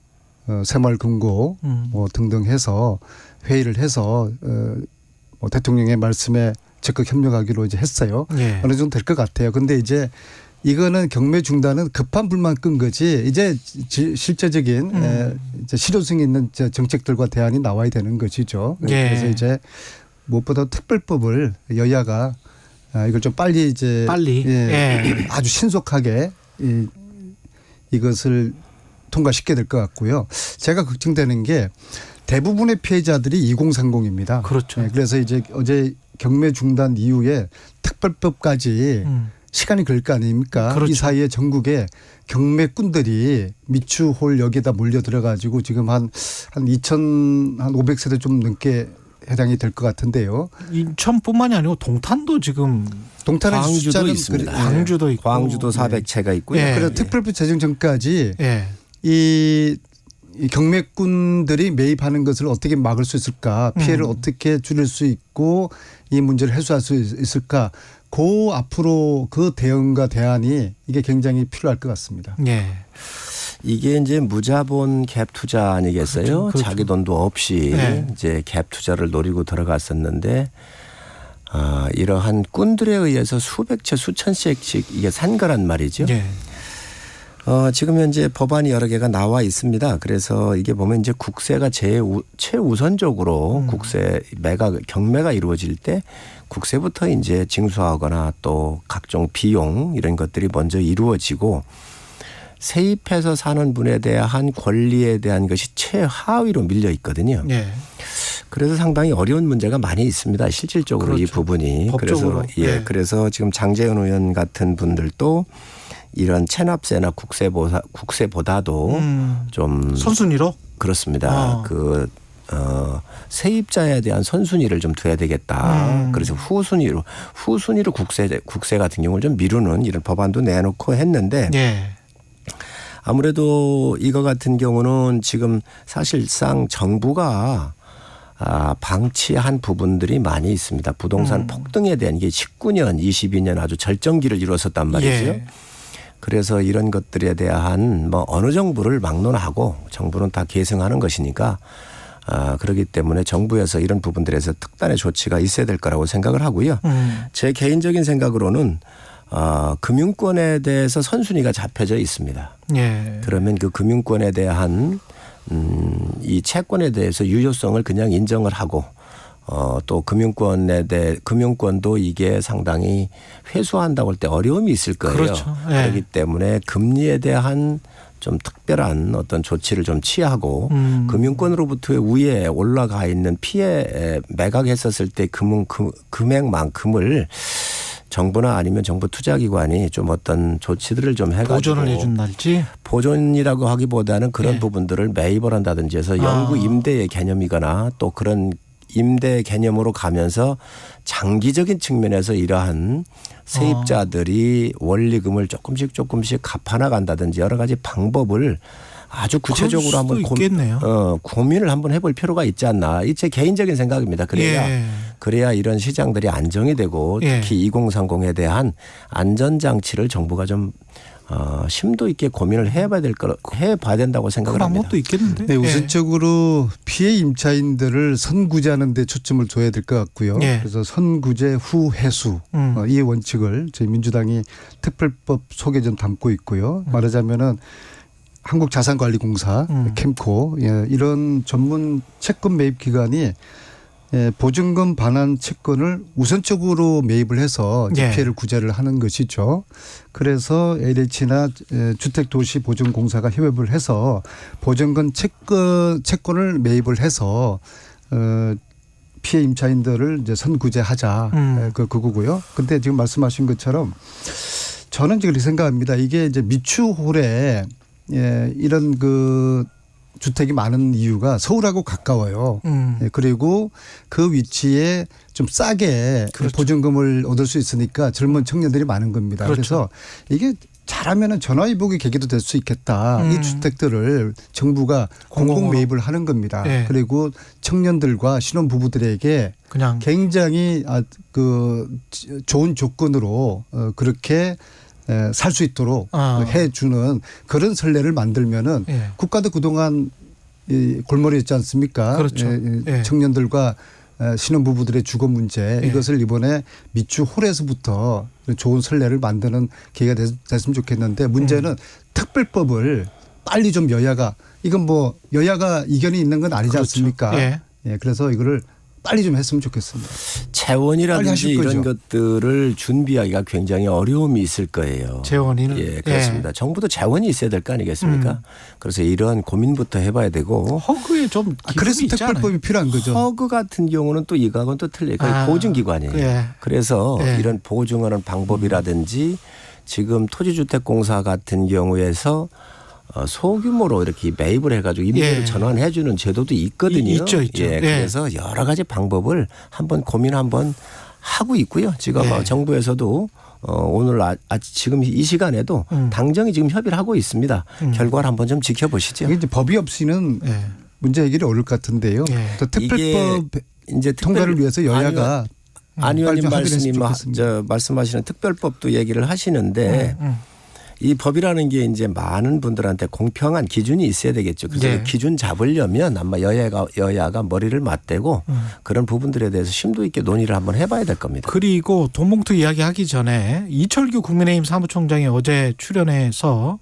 새마을금고 뭐 등등 해서 회의를 해서 대통령의 말씀에 적극 협력하기로 이제 했어요. 어느 정도 될 것 같아요. 근데 이제 이거는 경매 중단은 급한 불만 끈 거지 이제 실제적인 이제 실효성 있는 정책들과 대안이 나와야 되는 것이죠. 그래서 이제 무엇보다 특별법을 여야가 이걸 좀 빨리 아주 신속하게 이것을 통과시켜야 될 것 같고요. 제가 걱정되는 게 대부분의 피해자들이 2030입니다. 그렇죠. 그래서 이제 어제 경매 중단 이후에 특별법까지 시간이 걸릴 거 아닙니까? 그렇죠. 이 사이에 전국에 경매꾼들이 미추홀 여기에다 몰려 들어가지고 지금 한 2,500세대 좀 넘게 해당이 될 것 같은데요. 인천뿐만이 아니고 동탄도 지금 광주도 있습니다. 광주도 있고 광주도 400채가 있고요. 예. 그래서 특별법 제정 전까지 이 경매꾼들이 매입하는 것을 어떻게 막을 수 있을까, 피해를 어떻게 줄일 수 있고 이 문제를 해소할 수 있을까, 그 앞으로 그 대응과 대안이 이게 굉장히 필요할 것 같습니다. 예. 이게 이제 무자본 갭 투자 아니겠어요? 그렇죠. 자기 돈도 없이 이제 갭 투자를 노리고 들어갔었는데 이러한 꾼들에 의해서 수백 채 수천 채씩 이게 산 거란 말이죠. 지금 현재 법안이 여러 개가 나와 있습니다. 그래서 이게 보면 이제 국세가 최우선적으로 국세 경매가 이루어질 때 국세부터 이제 징수하거나 또 각종 비용 이런 것들이 먼저 이루어지고 세입해서 사는 분에 대한 권리에 대한 것이 최하위로 밀려 있거든요. 그래서 상당히 어려운 문제가 많이 있습니다. 실질적으로 이 부분이. 법적으로. 그래서 지금 장재현 의원 같은 분들도 이런 체납세나 국세보다도 좀 선순위로 그렇습니다. 세입자에 대한 선순위를 좀 둬야 되겠다. 그래서 후순위로 국세 같은 경우를 좀 미루는 이런 법안도 내놓고 했는데 아무래도 이거 같은 경우는 지금 사실상 정부가 방치한 부분들이 많이 있습니다. 부동산 폭등에 대한 이게 19년, 22년 아주 절정기를 이뤘었단 말이죠. 그래서 이런 것들에 대한 뭐 어느 정부를 막론하고 정부는 다 계승하는 것이니까 그렇기 때문에 정부에서 이런 부분들에서 특단의 조치가 있어야 될 거라고 생각을 하고요. 제 개인적인 생각으로는 금융권에 대해서 선순위가 잡혀져 있습니다. 그러면 그 금융권에 대한 이 채권에 대해서 유효성을 그냥 인정을 하고 또 금융권도 이게 상당히 회수한다고 할 때 어려움이 있을 거예요. 그렇죠. 그렇기 때문에 금리에 대한 좀 특별한 어떤 조치를 좀 취하고 금융권으로부터 위에 올라가 있는 피해 매각했었을 때 금액만큼을 정부나 아니면 정부 투자기관이 좀 어떤 조치들을 좀 해가지고 보존을 해준달지 보존이라고 하기보다는 그런 부분들을 매입을 한다든지 해서 영구 임대의 개념이거나 또 그런 임대 개념으로 가면서 장기적인 측면에서 이러한 세입자들이 원리금을 조금씩 갚아나간다든지 여러 가지 방법을 아주 구체적으로 한번 고민을 한번 해볼 필요가 있지 않나. 이 제 개인적인 생각입니다. 그래야 이런 시장들이 안정이 되고 특히 2030에 대한 안전장치를 정부가 좀 심도 있게 고민을 해봐야 된다고 생각을 합니다. 방법도 있겠는데. 네, 우선적으로 피해 임차인들을 선구제하는 데 초점을 둬야 될 것 같고요. 그래서 선구제 후 회수 이 원칙을 저희 민주당이 특별법 속에 좀 담고 있고요. 말하자면은 한국자산관리공사 캠코 이런 전문 채권 매입 기관이 보증금 반환 채권을 우선적으로 매입을 해서 피해를 구제를 하는 것이죠. 그래서 LH나 주택도시보증공사가 협업을 해서 보증금 채권을 매입을 해서 피해 임차인들을 이제 선구제하자 그거고요. 근데 지금 말씀하신 것처럼 저는 그렇게 생각합니다. 이게 이제 미추홀에 이런 그 주택이 많은 이유가 서울하고 가까워요. 그리고 그 위치에 좀 싸게 보증금을 얻을 수 있으니까 젊은 청년들이 많은 겁니다. 그래서 이게 잘하면은 전화위복의 계기도 될 수 있겠다. 이 주택들을 정부가 공공 매입을 하는 겁니다. 그리고 청년들과 신혼부부들에게 그냥 굉장히 좋은 조건으로 그렇게 살 수 있도록 해주는 그런 선례를 만들면은 국가도 그동안 골머리였지 않습니까? 그렇죠. 청년들과 신혼부부들의 주거 문제 이것을 이번에 미추홀에서부터 좋은 선례를 만드는 계기가 됐으면 좋겠는데 문제는 특별법을 빨리 좀 여야가 이건 뭐 여야가 이견이 있는 건 아니지 않습니까? 그래서 이거를 빨리 좀 했으면 좋겠습니다. 재원이라든지 이런 것들을 준비하기가 굉장히 어려움이 있을 거예요. 재원이는? 그렇습니다. 정부도 재원이 있어야 될 거 아니겠습니까? 그래서 이러한 고민부터 해봐야 되고. 허그에 좀 그래서 특별법이 필요한 거죠. 허그 같은 경우는 또 이거하고는 또 틀려요. 보증기관이에요. 그래서 이런 보증하는 방법이라든지 지금 토지주택공사 같은 경우에서 소규모로 이렇게 매입을 해가지고 임대를 예. 전환해주는 제도도 있거든요. 있죠. 예, 그래서 여러 가지 방법을 고민 한번 하고 있고요. 지금 예. 정부에서도 오늘 지금 이 시간에도 당정이 지금 협의를 하고 있습니다. 결과를 한번 좀 지켜보시죠. 이게 이제 법이 없이는 문제 해결이 어려울 것 같은데요. 또 특별법 이제 통과를 위해서 여야가 안 의원님 말씀하시는 특별법도 얘기를 하시는데 이 법이라는 게 이제 많은 분들한테 공평한 기준이 있어야 되겠죠. 그래서 네. 기준 잡으려면 아마 여야가 머리를 맞대고 그런 부분들에 대해서 심도 있게 논의를 한번 해봐야 될 겁니다. 그리고 돈봉투 이야기하기 전에 이철규 국민의힘 사무총장이 어제 출연해서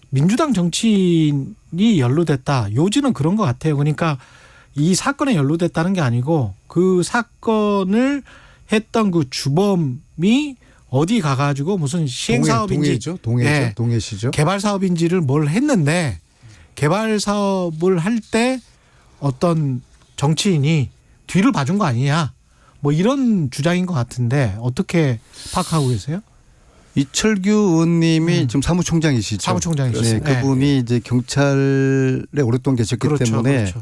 민주당 정치인이 연루됐다. 요지는 그런 것 같아요. 그러니까 이 사건에 연루됐다는 게 아니고 그 사건을 했던 그 주범이 어디 가가지고 무슨 시행사업인지 동해시죠. 개발 사업인지를 뭘 했는데 개발 사업을 할 때 어떤 정치인이 뒤를 봐준 거 아니냐 뭐 이런 주장인 것 같은데 어떻게 파악하고 계세요? 이철규 의원님이 지금 사무총장이시죠. 사무총장이시죠. 네, 그분이 이제 경찰에 오랫동안 계셨기 때문에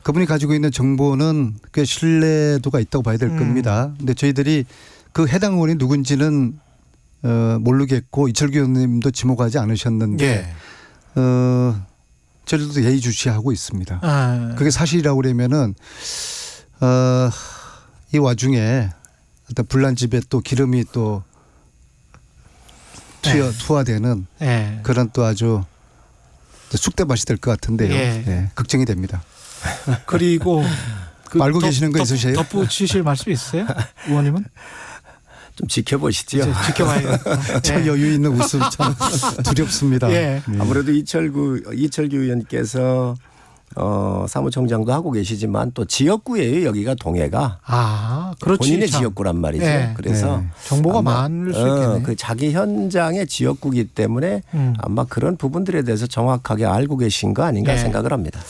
그분이 가지고 있는 정보는 꽤 신뢰도가 있다고 봐야 될 겁니다. 근데 저희들이 그 해당 의원이 누군지는 모르겠고 이철규 의원님도 지목하지 않으셨는데 저희들도 예의주시하고 있습니다. 그게 사실이라고 그러면은 이 와중에 어떤 불난 집에 또 기름이 또 투하되는 그런 또 아주 쑥대밭이 될 것 같은데요. 걱정이 됩니다. 그리고 알고 계시는 거 있으세요? 덧붙이실 말씀 있으세요? 의원님은? 좀 지켜보시죠. 지켜봐요. 참 여유 있는 웃음 참 두렵습니다. 아무래도 이철규 의원께서 사무총장도 하고 계시지만 또 지역구예요. 여기가 동해가. 그렇지. 본인의 지역구란 말이죠. 그래서 정보가 많을 수 있겠네. 그 자기 현장의 지역구이기 때문에 아마 그런 부분들에 대해서 정확하게 알고 계신 거 아닌가 생각을 합니다.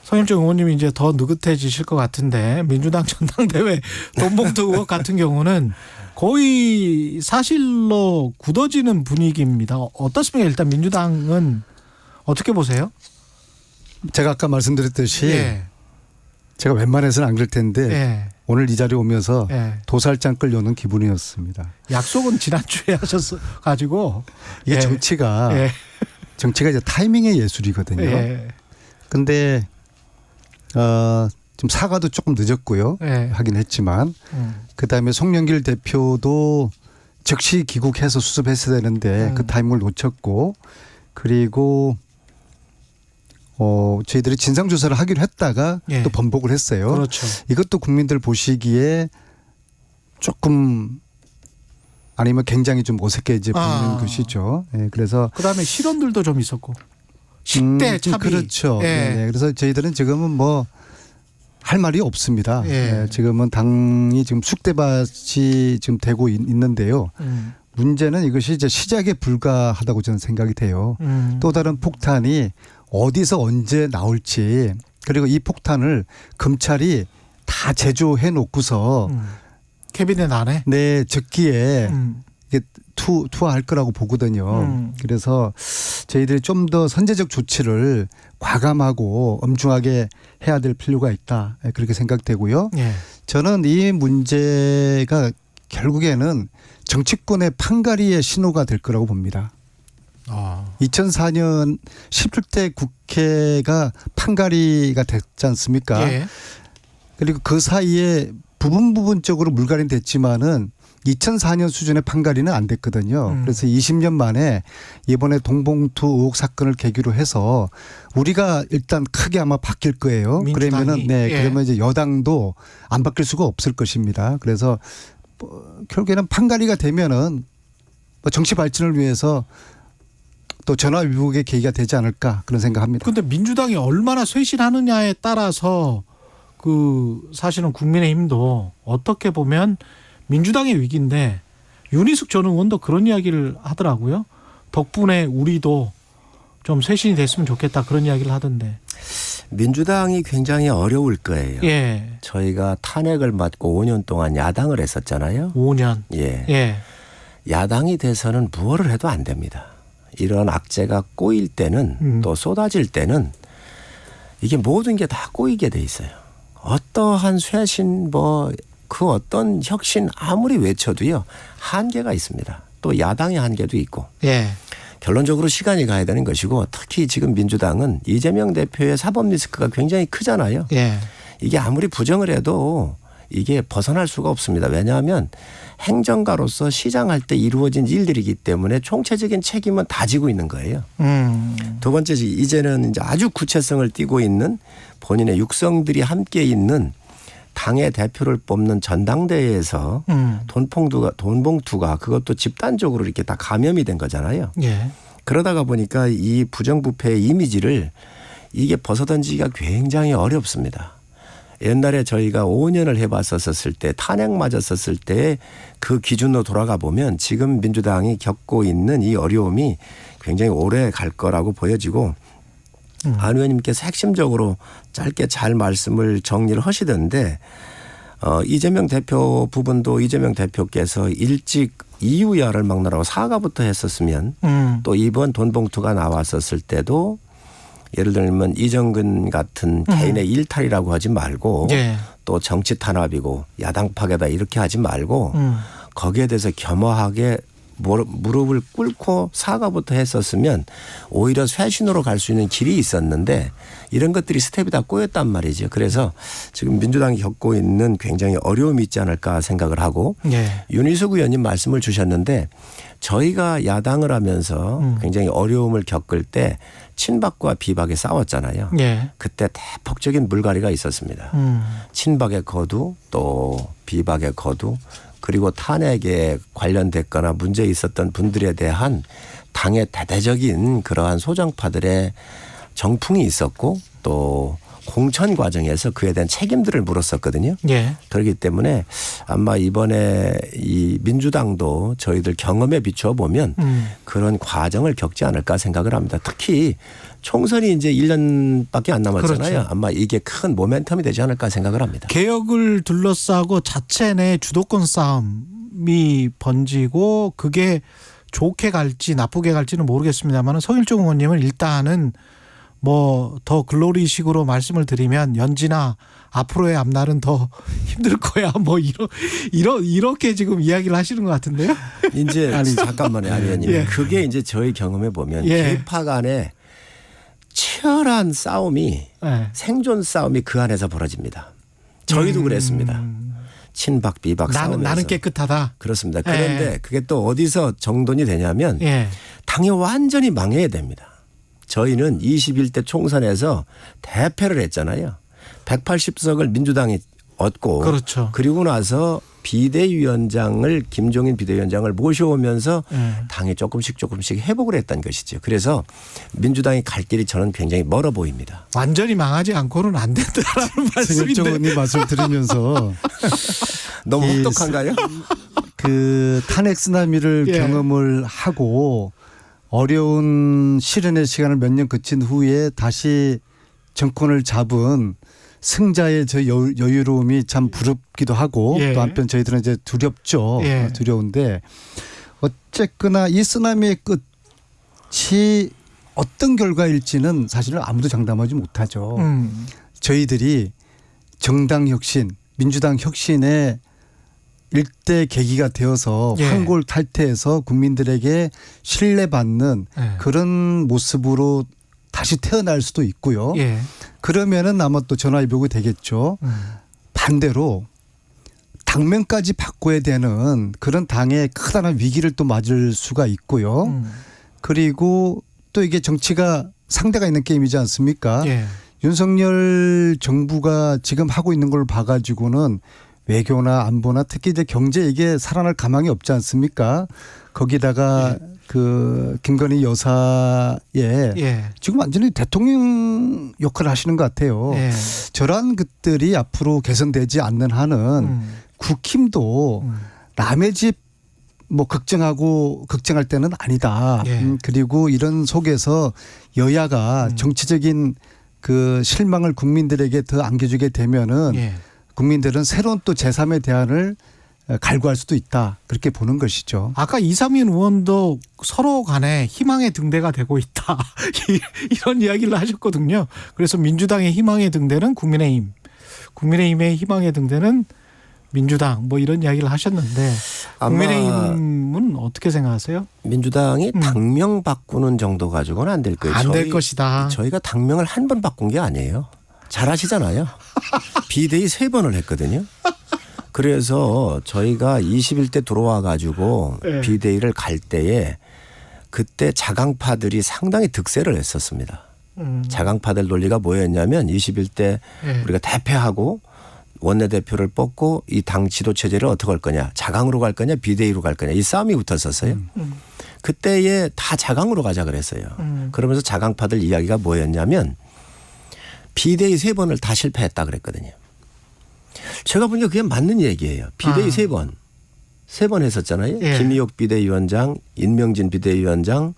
성일정 의원님이 이제 더 느긋해지실 것 같은데 민주당 전당대회 돈봉투 의혹 같은 경우는 거의 사실로 굳어지는 분위기입니다. 어떻습니까? 일단 민주당은 어떻게 보세요? 제가 아까 말씀드렸듯이 제가 웬만해서는 안 그럴 텐데 오늘 이 자리에 오면서 도살장 끌려오는 기분이었습니다. 약속은 지난주에 하셨어가지고 이게 정치가 이제 타이밍의 예술이거든요. 근데 좀 사과도 조금 늦었고요. 하긴 했지만 그다음에 송영길 대표도 즉시 귀국해서 수습했어야 되는데 그 타이밍을 놓쳤고 그리고 저희들이 진상조사를 하기로 했다가 또 번복을 했어요. 그렇죠. 이것도 국민들 보시기에 조금 아니면 굉장히 좀 어색해져 보이는 것이죠. 그래서 그다음에 실언들도 좀 있었고 10대 차비. 그렇죠. 그래서 저희들은 지금은 뭐 할 말이 없습니다. 지금은 당이 지금 쑥대밭이 지금 되고 있는데요. 문제는 이것이 이제 시작에 불과하다고 저는 생각이 돼요. 또 다른 폭탄이 어디서 언제 나올지 그리고 이 폭탄을 검찰이 다 제조해 놓고서 캐비넷 안에 적기에 이게 투하할 거라고 보거든요. 그래서 저희들이 좀 더 선제적 조치를 과감하고 엄중하게 해야 될 필요가 있다. 그렇게 생각되고요. 저는 이 문제가 결국에는 정치권의 판가리의 신호가 될 거라고 봅니다. 2004년 17대 국회가 판가리가 됐지 않습니까? 그리고 그 사이에 부분적으로 물갈이 됐지만은 2004년 수준의 판가리는 안 됐거든요. 그래서 20년 만에 이번에 돈봉투 의혹 사건을 계기로 해서 우리가 일단 크게 아마 바뀔 거예요. 그러면은 그러면 이제 여당도 안 바뀔 수가 없을 것입니다. 그래서 결국에는 판가리가 되면은 정치 발전을 위해서 또 전화위복의 계기가 되지 않을까 그런 생각합니다. 그런데 민주당이 얼마나 쇄신하느냐에 따라서 그 사실은 국민의힘도 어떻게 보면 민주당의 위기인데 윤희숙 전 의원도 그런 이야기를 하더라고요. 덕분에 우리도 좀 쇄신이 됐으면 좋겠다 그런 이야기를 하던데. 민주당이 굉장히 어려울 거예요. 저희가 탄핵을 맞고 5년 동안 야당을 했었잖아요. 5년. 야당이 돼서는 무엇을 해도 안 됩니다. 이런 악재가 꼬일 때는 또 쏟아질 때는 이게 모든 게 다 꼬이게 돼 있어요. 어떠한 쇄신 그 어떤 혁신 아무리 외쳐도요 한계가 있습니다. 또 야당의 한계도 있고. 예. 결론적으로 시간이 가야 되는 것이고 특히 지금 민주당은 이재명 대표의 사법 리스크가 굉장히 크잖아요. 예. 이게 아무리 부정을 해도 이게 벗어날 수가 없습니다. 왜냐하면 행정가로서 시장할 때 이루어진 일들이기 때문에 총체적인 책임은 다 지고 있는 거예요. 두 번째 이제는 이제 아주 구체성을 띠고 있는 본인의 육성들이 함께 있는 당의 대표를 뽑는 전당대회에서 돈봉투가 그것도 집단적으로 이렇게 다 감염이 된 거잖아요. 예. 그러다가 보니까 이 부정부패의 이미지를 이게 벗어던지기가 굉장히 어렵습니다. 옛날에 저희가 5년을 해봤었을 때 탄핵 맞았었을 때 그 기준으로 돌아가 보면 지금 민주당이 겪고 있는 이 어려움이 굉장히 오래 갈 거라고 보여지고 안 의원님께서 핵심적으로 짧게 잘 말씀을 정리를 하시던데 이재명 대표 부분도 이재명 대표께서 일찍 이유야를 막느라고 사과부터 했었으면 또 이번 돈봉투가 나왔었을 때도 예를 들면 이정근 같은 개인의 일탈이라고 하지 말고 예. 또 정치 탄압이고 야당 파괴다 이렇게 하지 말고 거기에 대해서 겸허하게 무릎을 꿇고 사과부터 했었으면 오히려 쇄신으로 갈 수 있는 길이 있었는데 이런 것들이 스텝이 다 꼬였단 말이죠. 그래서 지금 민주당이 겪고 있는 굉장히 어려움이 있지 않을까 생각을 하고 예. 윤희숙 의원님 말씀을 주셨는데 저희가 야당을 하면서 굉장히 어려움을 겪을 때 친박과 비박이 싸웠잖아요. 예. 그때 대폭적인 물갈이가 있었습니다. 친박의 거두 또 비박의 거두 그리고 탄핵에 관련됐거나 문제 있었던 분들에 대한 당의 대대적인 그러한 소정파들의 정풍이 있었고 또 공천 과정에서 그에 대한 책임들을 물었었거든요. 예. 그렇기 때문에 아마 이번에 이 민주당도 저희들 경험에 비추어 보면 그런 과정을 겪지 않을까 생각을 합니다. 특히 총선이 이제 1년밖에 안 남았잖아요. 그렇죠. 아마 이게 큰 모멘텀이 되지 않을까 생각을 합니다. 개혁을 둘러싸고 자체 내 주도권 싸움이 번지고 그게 좋게 갈지 나쁘게 갈지는 모르겠습니다만 성일종 의원님은 일단은 뭐 더 글로리식으로 말씀을 드리면 연진아 앞으로의 앞날은 더 힘들 거야 뭐 이렇게 지금 이야기를 하시는 것 같은데요. 이제 아니 잠깐만요, 안 의원님. 예. 그게 이제 저희 경험해 보면 예. 계파 간의 치열한 싸움이 생존 싸움이 그 안에서 벌어집니다. 저희도 그랬습니다. 친박 비박 싸움에서. 나는 깨끗하다. 그렇습니다. 그런데 그게 또 어디서 정돈이 되냐면 예. 당이 완전히 망해야 됩니다. 저희는 21대 총선에서 대패를 했잖아요. 180석을 민주당이 얻고 그렇죠. 그리고 나서 비대위원장을 김종인 비대위원장을 모셔오면서 당이 조금씩 회복을 했던 것이죠. 그래서 민주당이 갈 길이 저는 굉장히 멀어 보입니다. 완전히 망하지 않고는 안 된다라는 말씀인데. 정의원님 말씀 들으면서 너무 혹독한가요? 그 탄핵 쓰나미를 예. 경험을 하고 어려운 시련의 시간을 몇 년 거친 후에 다시 정권을 잡은 승자의 저 여유로움이 참 부럽기도 하고 예. 또 한편 저희들은 이제 두렵죠. 예. 두려운데 어쨌거나 이 쓰나미의 끝이 어떤 결과일지는 사실은 아무도 장담하지 못하죠. 저희들이 정당 혁신, 민주당 혁신의 일대 계기가 되어서 예. 황골 탈퇴해서 국민들에게 신뢰받는 그런 모습으로 다시 태어날 수도 있고요. 예. 그러면은 아마 또 전화위복이 되겠죠. 반대로 당면까지 바꿔야 되는 그런 당의 커다란 위기를 또 맞을 수가 있고요. 그리고 또 이게 정치가 상대가 있는 게임이지 않습니까? 예. 윤석열 정부가 지금 하고 있는 걸 봐가지고는 외교나 안보나 특히 이제 경제 이게 살아날 가망이 없지 않습니까? 거기다가 그 김건희 여사의 지금 완전히 대통령 역할을 하시는 것 같아요. 저러한 것들이 앞으로 개선되지 않는 한은 국힘도 남의 집 뭐 걱정할 때는 아니다. 그리고 이런 속에서 여야가 정치적인 그 실망을 국민들에게 더 안겨주게 되면은 국민들은 새로운 또 제3의 대안을 갈구할 수도 있다. 그렇게 보는 것이죠. 아까 이상민 의원도 서로 간에 희망의 등대가 되고 있다. 이런 이야기를 하셨거든요. 그래서 민주당의 희망의 등대는 국민의힘, 국민의힘의 희망의 등대는 민주당 뭐 이런 이야기를 하셨는데 국민의힘은 어떻게 생각하세요? 민주당이 당명 바꾸는 정도 가지고는 안 될 거예요. 안 될 것이다. 저희가 당명을 한 번 바꾼 게 아니에요. 잘 아시잖아요. 비대위 3번을 했거든요. 그래서 저희가 21대 들어와 가지고 네. 비대위를 갈 때에 그때 자강파들이 상당히 득세를 했었습니다. 자강파들 논리가 뭐였냐면 21대 네. 우리가 대표하고 원내대표를 뽑고 이 당 지도 체제를 어떻게 할 거냐. 자강으로 갈 거냐 비대위로 갈 거냐. 이 싸움이 붙었었어요. 그때에 다 자강으로 가자 그랬어요. 그러면서 자강파들 이야기가 뭐였냐면 비대위 3번을 다 실패했다 그랬거든요. 제가 보니까 그게 맞는 얘기예요. 비대위 3번. 3번 했었잖아요. 예. 김희옥 비대위원장, 인명진 비대위원장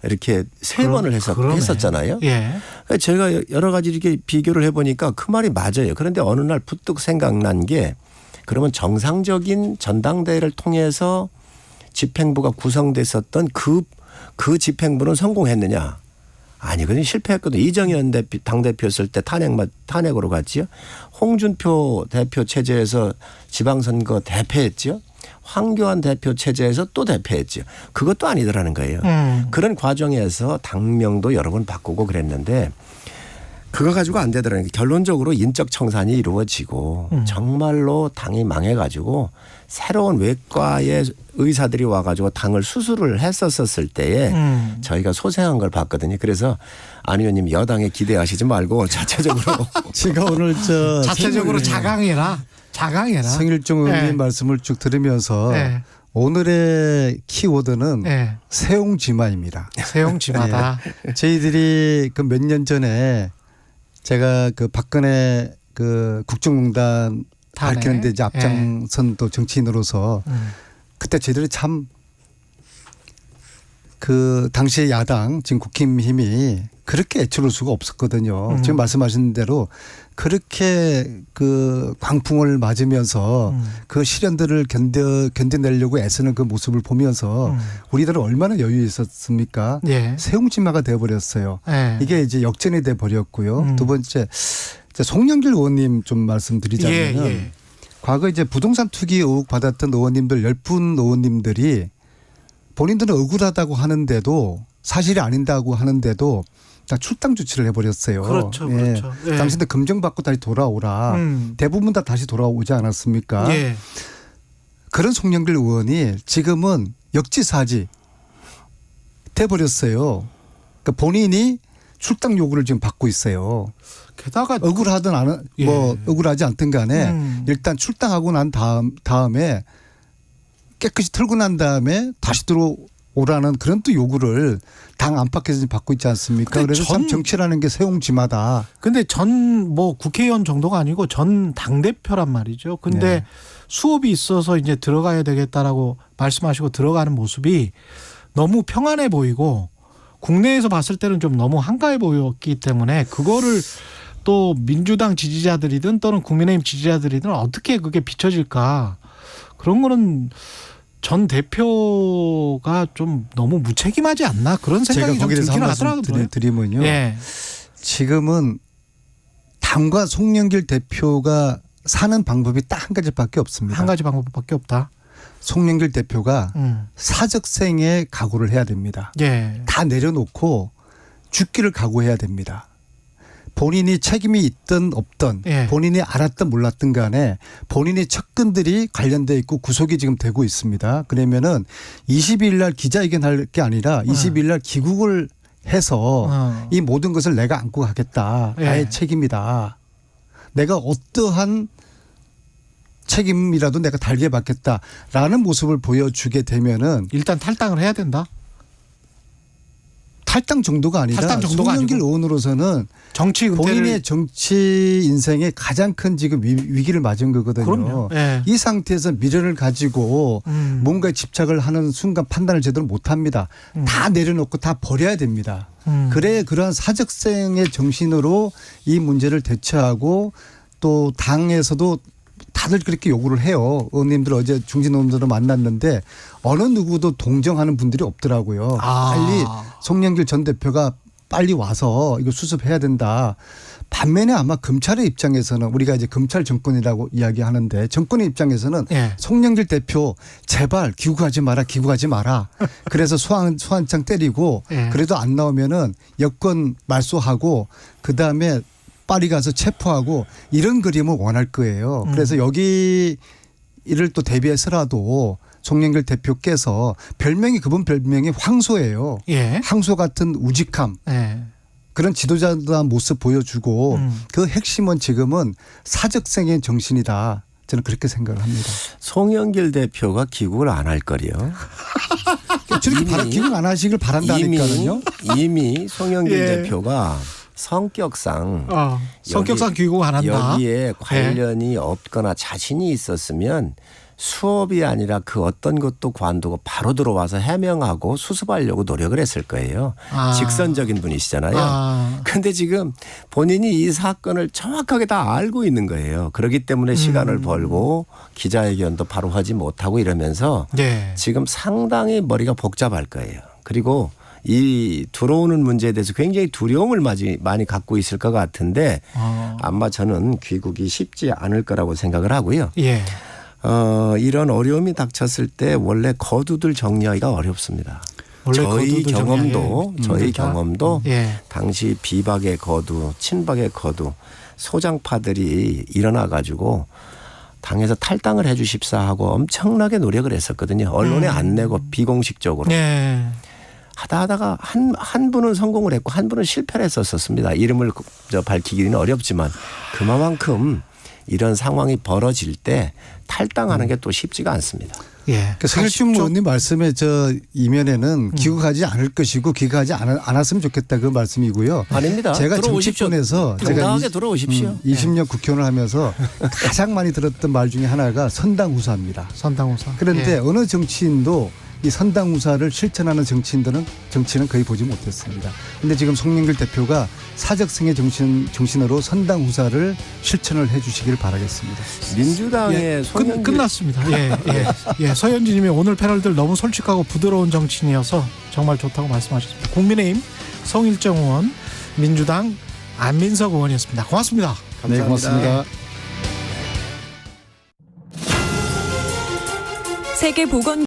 이렇게 3번을 했었잖아요. 예. 제가 여러 가지 이렇게 비교를 해보니까 그 말이 맞아요. 그런데 어느 날 부뜩 생각난 게 그러면 정상적인 전당대회를 통해서 집행부가 구성됐었던 그 집행부는 성공했느냐. 아니거든요. 실패했거든요. 이정현 당대표였을 때 탄핵으로 갔지요. 홍준표 대표 체제에서 지방선거 대패했지요. 황교안 대표 체제에서 또 대패했지요. 그것도 아니더라는 거예요. 그런 과정에서 당명도 여러 번 바꾸고 그랬는데 그거 가지고 안 되더라는 게 결론적으로 인적 청산이 이루어지고 정말로 당이 망해가지고 새로운 외과의 의사들이 와가지고 당을 수술을 했었을 때에 저희가 소생한 걸 봤거든요. 그래서 안 의원님 여당에 기대하시지 말고 자체적으로 제가 오늘 자체적으로 자강해라. 성일종 의원님 네. 말씀을 쭉 들으면서 네. 오늘의 키워드는 네. 세옹지마입니다. 세옹지마다. 네. 저희들이 그 몇 년 전에 제가 그 박근혜 그 국정농단 밝히는데 이제 앞장선 또 정치인으로서 그때 저희들이 참 그 당시의 야당 지금 국힘힘이 그렇게 애초로울 수가 없었거든요. 지금 말씀하신 대로 그렇게 그 광풍을 맞으면서 그 시련들을 견뎌내려고 애쓰는 그 모습을 보면서 우리들은 얼마나 여유 있었습니까? 예. 세옹지마가 되어버렸어요. 예. 이게 이제 역전이 돼버렸고요. 두 번째 송영길 의원님 좀 말씀드리자면은 예. 과거 이제 부동산 투기 의혹 받았던 의원님들 10분 의원님들이 본인들은 억울하다고 하는데도 사실이 아닌다고 하는데도 다 출당 조치를 해버렸어요. 그렇죠. 예. 그렇죠. 예. 당신들 검증받고 다시 돌아오라. 대부분 다 다시 돌아오지 않았습니까? 예. 그런 송영길 의원이 지금은 역지사지 돼버렸어요. 그러니까 본인이 출당 요구를 지금 받고 있어요. 게다가 억울하든 안, 뭐 억울하지 않든 간에 일단 출당하고 난 다음에 깨끗이 털고 난 다음에 다시 들어오라는 그런 또 요구를 당 안팎에서 받고 있지 않습니까? 그래서 참 정치라는 게 세옹지마다. 근데 전 뭐 국회의원 정도가 아니고 전 당대표란 말이죠. 근데 수업이 있어서 이제 들어가야 되겠다라고 말씀하시고 들어가는 모습이 너무 평안해 보이고 국내에서 봤을 때는 좀 너무 한가해 보였기 때문에 그거를 또 민주당 지지자들이든 또는 국민의힘 지지자들이든 어떻게 그게 비춰질까. 그런 거는 전 대표가 좀 너무 무책임하지 않나 그런 생각이 좀 들긴 하더라고요. 드리면요. 예. 지금은 당과 송영길 대표가 사는 방법이 딱 한 가지밖에 없습니다. 한 가지 방법밖에 없다. 송영길 대표가 사적생에 각오를 해야 됩니다. 예. 다 내려놓고 죽기를 각오해야 됩니다. 본인이 책임이 있든 없든 본인이 알았든 몰랐든 간에 본인의 측근들이 관련돼 있고 구속이 지금 되고 있습니다. 그러면은 22일 날 기자회견할 게 아니라 22일 날 귀국을 해서 이 모든 것을 내가 안고 가겠다. 나의 책임이다. 내가 어떠한 책임이라도 내가 달게 받겠다라는 모습을 보여주게 되면은 일단 탈당을 해야 된다. 탈당 정도가 아니라 송영길 의원으로서는 본인의 정치 인생의 가장 큰 지금 위기를 맞은 거거든요. 이 상태에서 미련을 가지고 뭔가에 집착을 하는 순간 판단을 제대로 못합니다. 다 내려놓고 다 버려야 됩니다. 그래 그러한 사적생의 정신으로 이 문제를 대처하고 또 당에서도 다들 그렇게 요구를 해요. 의원님들 어제 중진 의원들을 만났는데 어느 누구도 동정하는 분들이 없더라고요. 빨리 송영길 전 대표가 빨리 와서 이거 수습해야 된다. 반면에 아마 검찰의 입장에서는 우리가 이제 검찰 정권이라고 이야기하는데 정권의 입장에서는 송영길 대표 제발 귀국하지 마라. 그래서 소환장 때리고 그래도 안 나오면은 여권 말소하고 그다음에 파리 가서 체포하고 이런 그림을 원할 거예요. 그래서 여기 이를 또 대비해서라도 송영길 대표께서 그분 별명이 황소예요. 황소 같은 우직함. 그런 지도자다운 모습 보여주고 그 핵심은 지금은 사적생의 정신이다. 저는 그렇게 생각을 합니다. 송영길 대표가 귀국을 안 할 거리요. 저렇게 귀국 안 하시길 바란다니까요. 이미 송영길 대표가 성격상 귀국 안 한다. 여기에 관련이 없거나 자신이 있었으면 수업이 아니라 그 어떤 것도 관두고 바로 들어와서 해명하고 수습하려고 노력을 했을 거예요. 직선적인 분이시잖아요. 그런데 지금 본인이 이 사건을 정확하게 다 알고 있는 거예요. 그렇기 때문에 시간을 벌고 기자회견도 바로 하지 못하고 이러면서 지금 상당히 머리가 복잡할 거예요. 그리고 이 들어오는 문제에 대해서 굉장히 두려움을 많이 갖고 있을 것 같은데 아마 저는 귀국이 쉽지 않을 거라고 생각을 하고요. 이런 어려움이 닥쳤을 때 원래 거두들 정리하기가 어렵습니다. 저희 경험도 당시 비박의 거두, 친박의 거두, 소장파들이 일어나 가지고 당에서 탈당을 해 주십사 하고 엄청나게 노력을 했었거든요. 언론에 안 내고 비공식적으로. 하다가 한 분은 성공을 했고 한 분은 실패를 했었습니다. 이름을 밝히기는 어렵지만 그만큼 이런 상황이 벌어질 때 탈당하는 게 또 쉽지가 않습니다. 서일준 의원님 말씀에 저 이면에는 귀국하지 않을 것이고 귀국하지 않았으면 좋겠다 그 말씀이고요. 아닙니다. 제가 정치권에서 당당하게 들어오십시오. 20년 국회의원을 하면서 가장 많이 들었던 말 중에 하나가 선당후사입니다. 그런데 어느 정치인도 이 선당후사를 실천하는 정치는 거의 보지 못했습니다. 그런데 지금 송영길 대표가 사적승의 정신으로 선당후사를 실천을 해 주시길 바라겠습니다. 민주당의 끝났습니다. 서현진님이 오늘 패널들 너무 솔직하고 부드러운 정치인이어서 정말 좋다고 말씀하셨습니다. 국민의힘 송일정 의원, 민주당 안민석 의원이었습니다. 고맙습니다. 감사합니다. 네, 고맙습니다. 세계보건